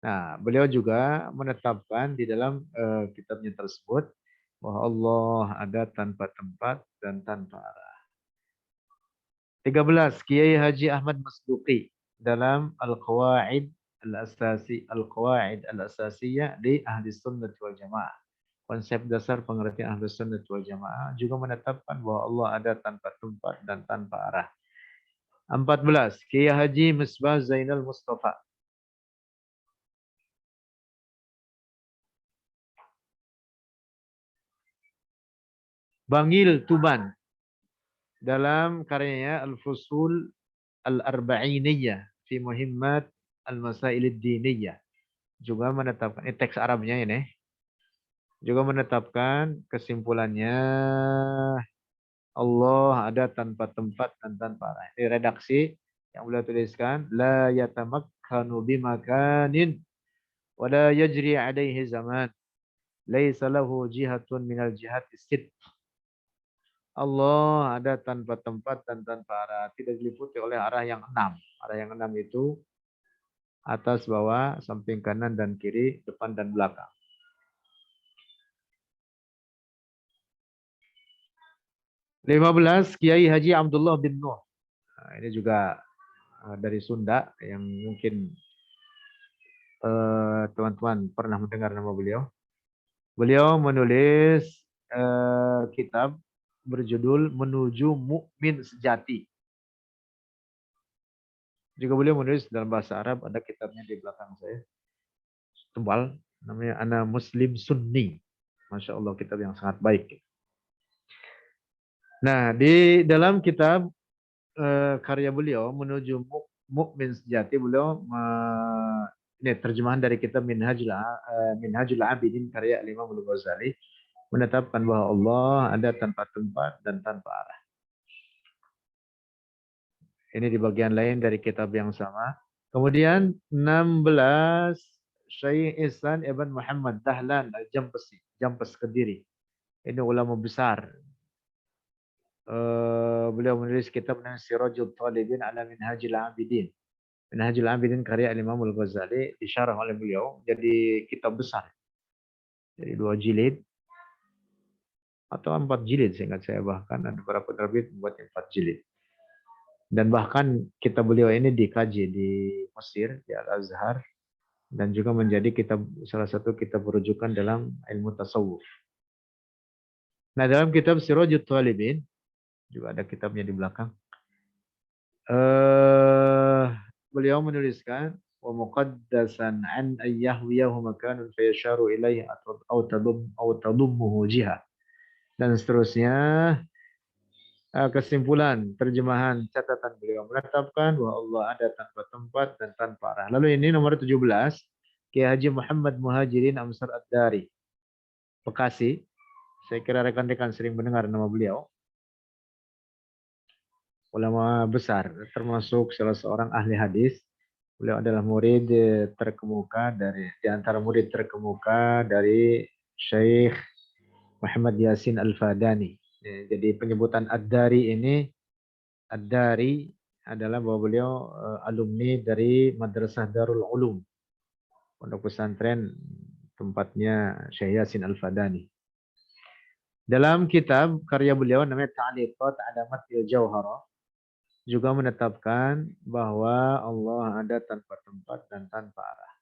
Nah, beliau juga menetapkan di dalam kitabnya tersebut bahwa Allah ada tanpa tempat dan tanpa arah. 13. Kiai Haji Ahmad Masduqi dalam Al-Qawaid Al-Asasiyah di Ahli Sunnah wal Jamaah. Konsep dasar pengertian Ahli Sunnah wal Jamaah juga menetapkan bahwa Allah ada tanpa tempat dan tanpa arah. 14. Kiai Haji Misbah Zainal Mustafa. Bangil, Tuban. dalam karyanya Al-Fusul Al-Arba'iniyah fi Muhimmat Al-Masail Ad-Diniyah juga menetapkan ini teks Arabnya ini juga menetapkan kesimpulannya Allah ada tanpa tempat dan tanpa arah. Ini redaksi yang beliau tuliskan la yatamakkanu bimakanin wa la yajri alaihi zaman laisa lahu jihatun minal jihati sit. Allah ada tanpa tempat dan tanpa arah, tidak diliputi oleh arah yang enam. Arah yang enam itu atas, bawah, samping kanan dan kiri, depan dan belakang. 15 Kiai Haji Abdullah bin Nuh. Nah, ini juga dari Sunda yang mungkin teman-teman pernah mendengar nama beliau. Beliau menulis kitab berjudul Menuju Mukmin Sejati. Juga beliau menulis dalam bahasa Arab, ada kitabnya di belakang saya. Tebal, namanya Ana Muslim Sunni. Masya Allah, kitab yang sangat baik. Nah, di dalam kitab karya beliau Menuju Mukmin Sejati, beliau ini terjemahan dari kitab Minhajul Abidin karya Imam Al-Ghazali, menetapkan bahwa Allah ada tanpa tempat dan tanpa arah. Ini di bagian lain dari kitab yang sama. Kemudian 16 Syekh Ihsan Ibn Muhammad Dahlan Al-Jampesi, Jampes Kediri. Ini ulama besar. Beliau menulis kitab Sirajul Talibin ala Minhajul Abidin. Minhajul Abidin karya Imam Al-Ghazali disyarah oleh beliau jadi kitab besar. Jadi 2 jilid atau 4 jilid seingat saya, bahkan ada beberapa penerbit membuat 4 jilid. Dan bahkan kitab beliau ini dikaji di Mesir, di Al-Azhar, dan juga menjadi salah satu kitab rujukan dalam ilmu tasawuf. Nah, dalam kitab Sirajul Talibin juga ada kitabnya di belakang. Beliau menuliskan wa muqaddasan an ayyahwiyahu makanun fayasharu ilaihi aw tadummuhu jihah. Dan seterusnya, kesimpulan terjemahan catatan beliau menetapkan bahwa Allah ada tanpa tempat dan tanpa arah. Lalu ini nomor 17, Kiai Haji Muhammad Muhajirin Amsar Ad-Dari, Bekasi. Saya kira rekan-rekan sering mendengar nama beliau. Ulama besar, termasuk salah seorang ahli hadis. Beliau adalah murid terkemuka di antara murid terkemuka dari Syekh Muhammad Yasin Al-Fadani. Jadi penyebutan Ad-Dari ini, Ad-Dari adalah bahwa beliau alumni dari Madrasah Darul Ulum, pondok pesantren tempatnya Syekh Yasin Al-Fadani. Dalam kitab karya beliau namanya Ta'liqat ala Matnil Jauharah, juga menetapkan bahwa Allah ada tanpa tempat dan tanpa arah.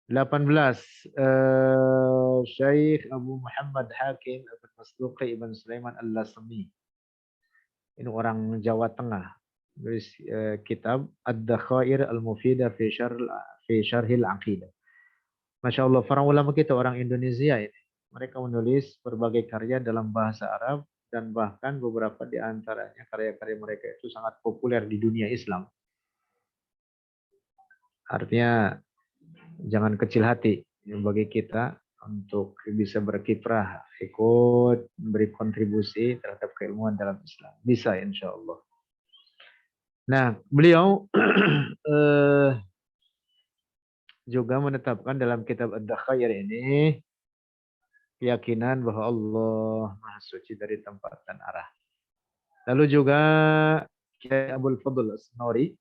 18 Syekh Abu Muhammad Hakim Ibn Masluqi Ibn Sulaiman Al-Lasmi. Ini orang Jawa Tengah. Tulis kitab Ad-Dakhair Al-Mufidah fi Syarhil Aqidah. Masya Allah, para ulama kita orang Indonesia ini, mereka menulis berbagai karya dalam bahasa Arab, dan bahkan beberapa di antaranya karya-karya mereka itu sangat populer di dunia Islam. Artinya jangan kecil hati bagi kita untuk bisa berkiprah, ikut beri kontribusi terhadap keilmuan dalam Islam. Bisa insya Allah. Nah, beliau juga menetapkan dalam kitab Ad-Dakhair ini keyakinan bahwa Allah Maha Suci dari tempat dan arah. Lalu juga Kiai Abdul Fadl As-Sanuri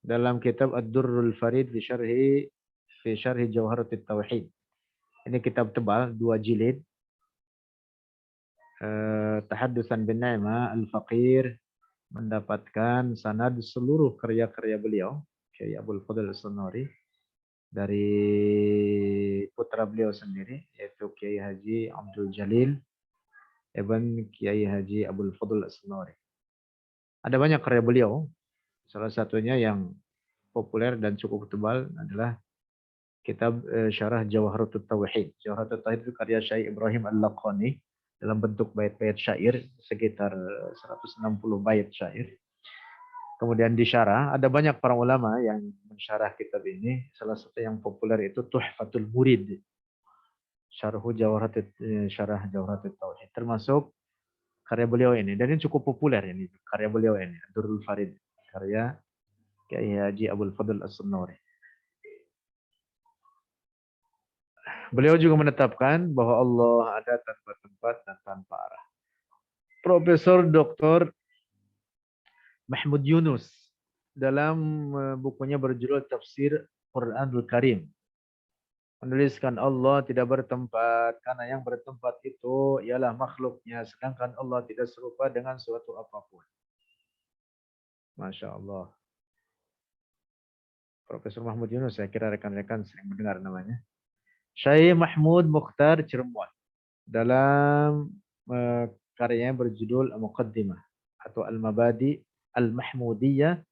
dalam kitab Ad-Durrul Farid fi Syarhi Jawharatit Tauhid. Ini kitab tebal, 2 jilid. Tahaddusan bin Ni'mah Al-Faqir mendapatkan sanad seluruh karya-karya beliau, Kiai Abdul Fadl As-Sanuri, dari putra beliau sendiri, yaitu Kiai Haji Abdul Jalil Ibn Kiai Haji Abdul Fadl As-Sanuri. Ada banyak karya beliau. Salah satunya yang populer dan cukup tebal adalah kitab Syarah Jawharatut Tauhid. Jawharatut Tauhid itu karya Syekh Ibrahim Al-Laqani. dalam bentuk bait-bait syair sekitar 160 bait syair. Kemudian disyarah, ada banyak para ulama yang mensyarah kitab ini. Salah satu yang populer itu Tuhfatul Murid, syarah Jawharatul Tauhid, termasuk karya beliau ini. Dan ini cukup populer ini karya beliau ini, Durrul Farid, karya Kiai Haji Abdul Fadl As-Sunnori. Beliau juga menetapkan bahwa Allah ada tanpa tempat dan tanpa arah. Profesor Dr. Mahmud Yunus dalam bukunya berjudul Tafsir Quranul Karim menuliskan Allah tidak bertempat karena yang bertempat itu ialah makhluknya, sedangkan Allah tidak serupa dengan suatu apapun. Masya Allah. Profesor Mahmud Yunus, saya kira rekan-rekan sering mendengar namanya. Syekh Mahmud Mukhtar Cirebon dalam karyanya berjudul Muqaddimah atau Al-Mabadi Al-Mahmudiyah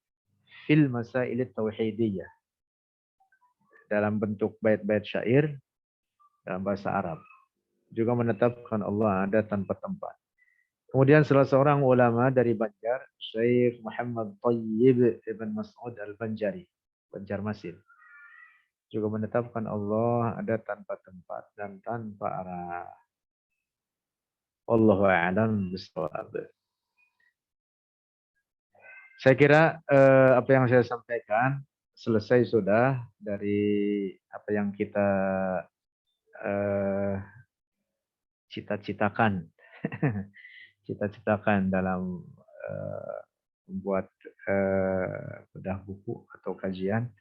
fil Masail Tauhidiyah dalam bentuk bait-bait syair dalam bahasa Arab. Juga menetapkan Allah ada tanpa tempat. Kemudian salah seorang ulama dari Banjar, Syekh Muhammad Thayyib Ibn Mas'ud Al-Banjari, Banjarmasin, juga menetapkan Allah ada tanpa tempat dan tanpa arah. Wallahu a'lam bishawab. Saya kira apa yang saya sampaikan selesai sudah dari apa yang kita cita-citakan cita-citakan dalam membuat bedah buku atau kajian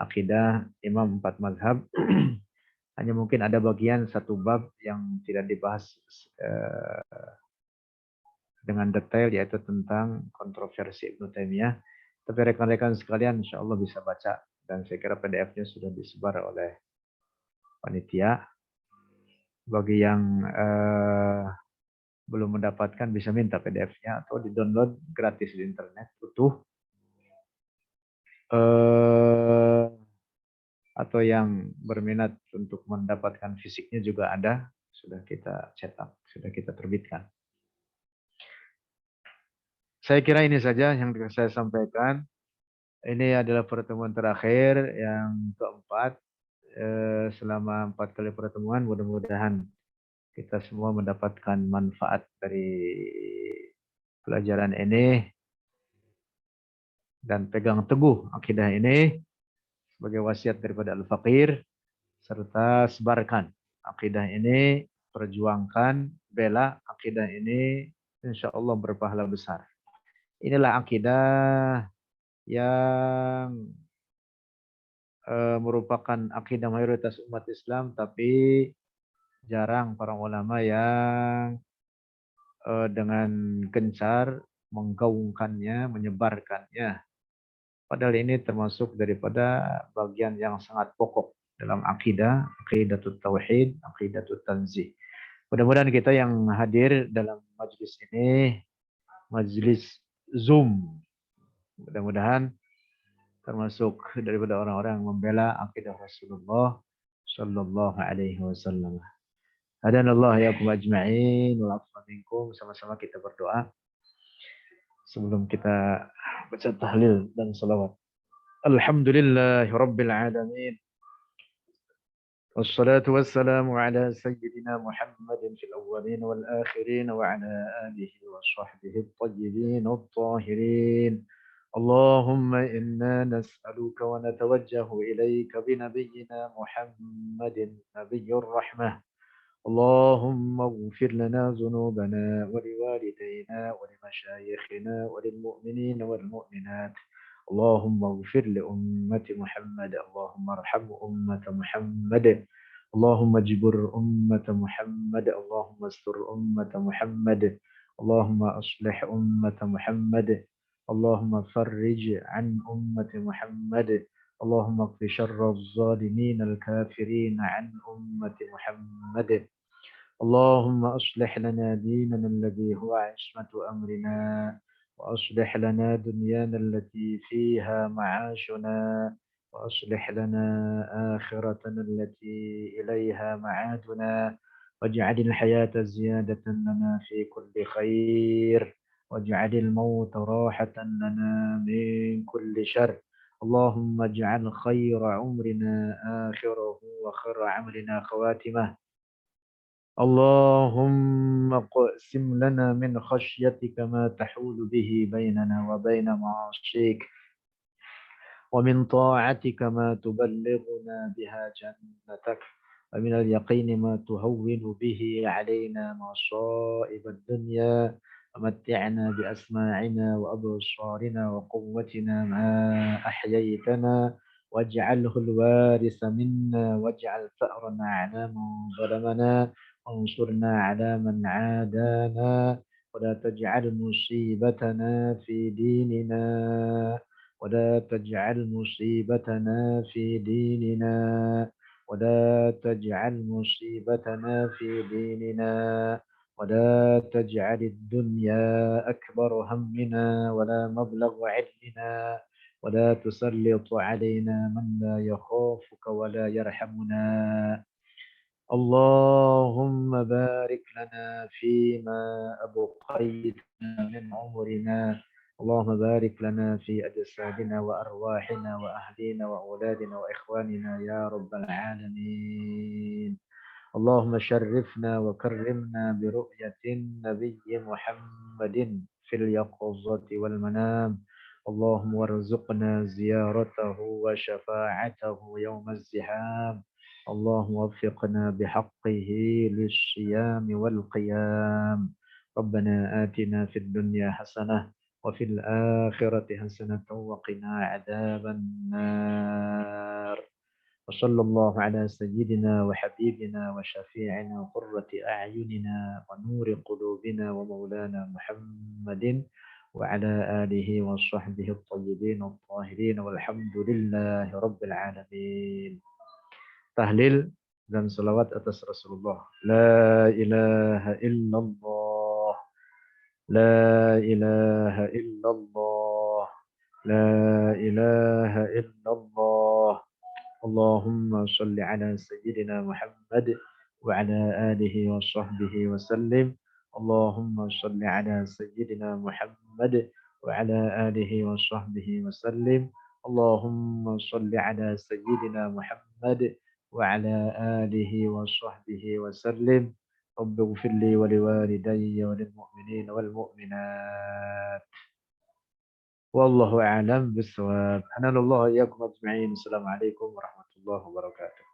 akidah Imam Empat Mazhab. Hanya mungkin ada bagian satu bab yang tidak dibahas dengan detail, yaitu tentang kontroversi Ibnu Taimiyah. Tapi rekan-rekan sekalian insya Allah bisa baca, dan saya kira PDF-nya sudah disebar oleh panitia. Bagi yang belum mendapatkan bisa minta PDF-nya atau di-download gratis di internet utuh. Atau yang berminat untuk mendapatkan fisiknya juga ada, sudah kita cetak, sudah kita terbitkan. Saya kira ini saja yang saya sampaikan. Ini adalah pertemuan terakhir yang keempat. Selama 4 kali pertemuan, mudah-mudahan kita semua mendapatkan manfaat dari pelajaran ini dan pegang teguh akidah ini sebagai wasiat daripada Al-Faqir, serta sebarkan akidah ini, perjuangkan, bela akidah ini, insya Allah berpahala besar. Inilah akidah yang merupakan akidah mayoritas umat Islam, tapi jarang para ulama yang dengan gencar menggaungkannya, menyebarkannya. Padahal ini termasuk daripada bagian yang sangat pokok dalam akidah, aqidatut tauhid, aqidatut tanzih. Mudah-mudahan kita yang hadir dalam majelis ini, majelis Zoom, mudah-mudahan termasuk daripada orang-orang yang membela akidah Rasulullah sallallahu alaihi wasallam. Hadanallah yakum ajma'in wal afwa minkum. Sama-sama kita berdoa sebelum kita baca tahlil dan salawat. Alhamdulillahirabbil alamin. والصلاة والسلام على سيدنا محمد في الأولين والآخرين وعلى آله وصحبه الطيبين الطاهرين. اللهم إنا نسألك ونتوجه إليك بنبينا محمد نبي الرحمة. اللهم اغفر لنا ذنوبنا ولوالدينا ولمشايخنا وللمؤمنين والمؤمنات. اللهم اغفر لأمة محمد. اللهم ارحم أمة محمد. اللهم اجبر أمة محمد. اللهم استر أمة محمد. اللهم أصلح أمة محمد. اللهم فرج عن أمة محمد. اللهم اكف شر الظالمين الكافرين عن أمة محمد. اللهم أصلح لنا ديننا الذي هو عصمة أمرنا، وأصلح لنا دنيانا التي فيها معاشنا، وأصلح لنا آخرتنا التي إليها معادنا. واجعل الحياة زيادة لنا في كل خير، واجعل الموت راحة لنا من كل شر. اللهم اجعل خير عمرنا آخره وخير عملنا خواتمه. اللهم اقسم لنا من خشيتك ما تحول به بيننا وبين معاصيك، ومن طاعتك ما تبلغنا بها جنتك، ومن اليقين ما تهون به علينا مصائب الدنيا، ومتعنا بأسماعنا وأبصارنا وقوتنا ما أحييتنا، واجعله الوارث منا، واجعل ثأرنا على من ظلمنا، وانصرنا على من عادانا، ولا تجعل مصيبتنا في ديننا، ولا تجعل مصيبتنا في ديننا، ولا تجعل مصيبتنا في ديننا، ولا تجعل الدنيا أكبر همنا ولا مبلغ علمنا، ولا تسلط علينا من لا يخافك ولا يرحمنا. اللهم بارك لنا فيما أبقيتنا من عمرنا. اللهم بارك لنا في أجسادنا وأرواحنا وأهلنا وأولادنا وإخواننا يا رب العالمين. اللهم شرفنا وكرمنا برؤية النبي محمد في اليقظة والمنام. اللهم وارزقنا زيارته وشفاعته يوم الزحام. اللهم وفقنا بحقه للصيام والقيام. ربنا آتنا في الدنيا حسنة وفي الآخرة حسنة وقنا عذاب النار. وصلى الله على سيدنا وحبيبنا وشفيعنا وقرة أعيننا ونور قلوبنا ومولانا محمد وعلى آله وصحبه الطيبين الطاهرين، والحمد لله رب العالمين. Tahlil dan salawat atas Rasulullah. La ilaha illallah. La ilaha illallah. La ilaha illallah. اللهم صل على سيدنا محمد وعلى آله وصحبه وسلم. اللهم صل على سيدنا محمد وعلى آله وصحبه وسلم. اللهم صل على سيدنا محمد وعلى آله وصحبه وسلم. رب اغفر لي ولوالدي وللمؤمنين والمؤمنات. والله أعلم بالصواب. أنا الله إياكم أجمعين. السلام عليكم ورحمة الله وبركاته.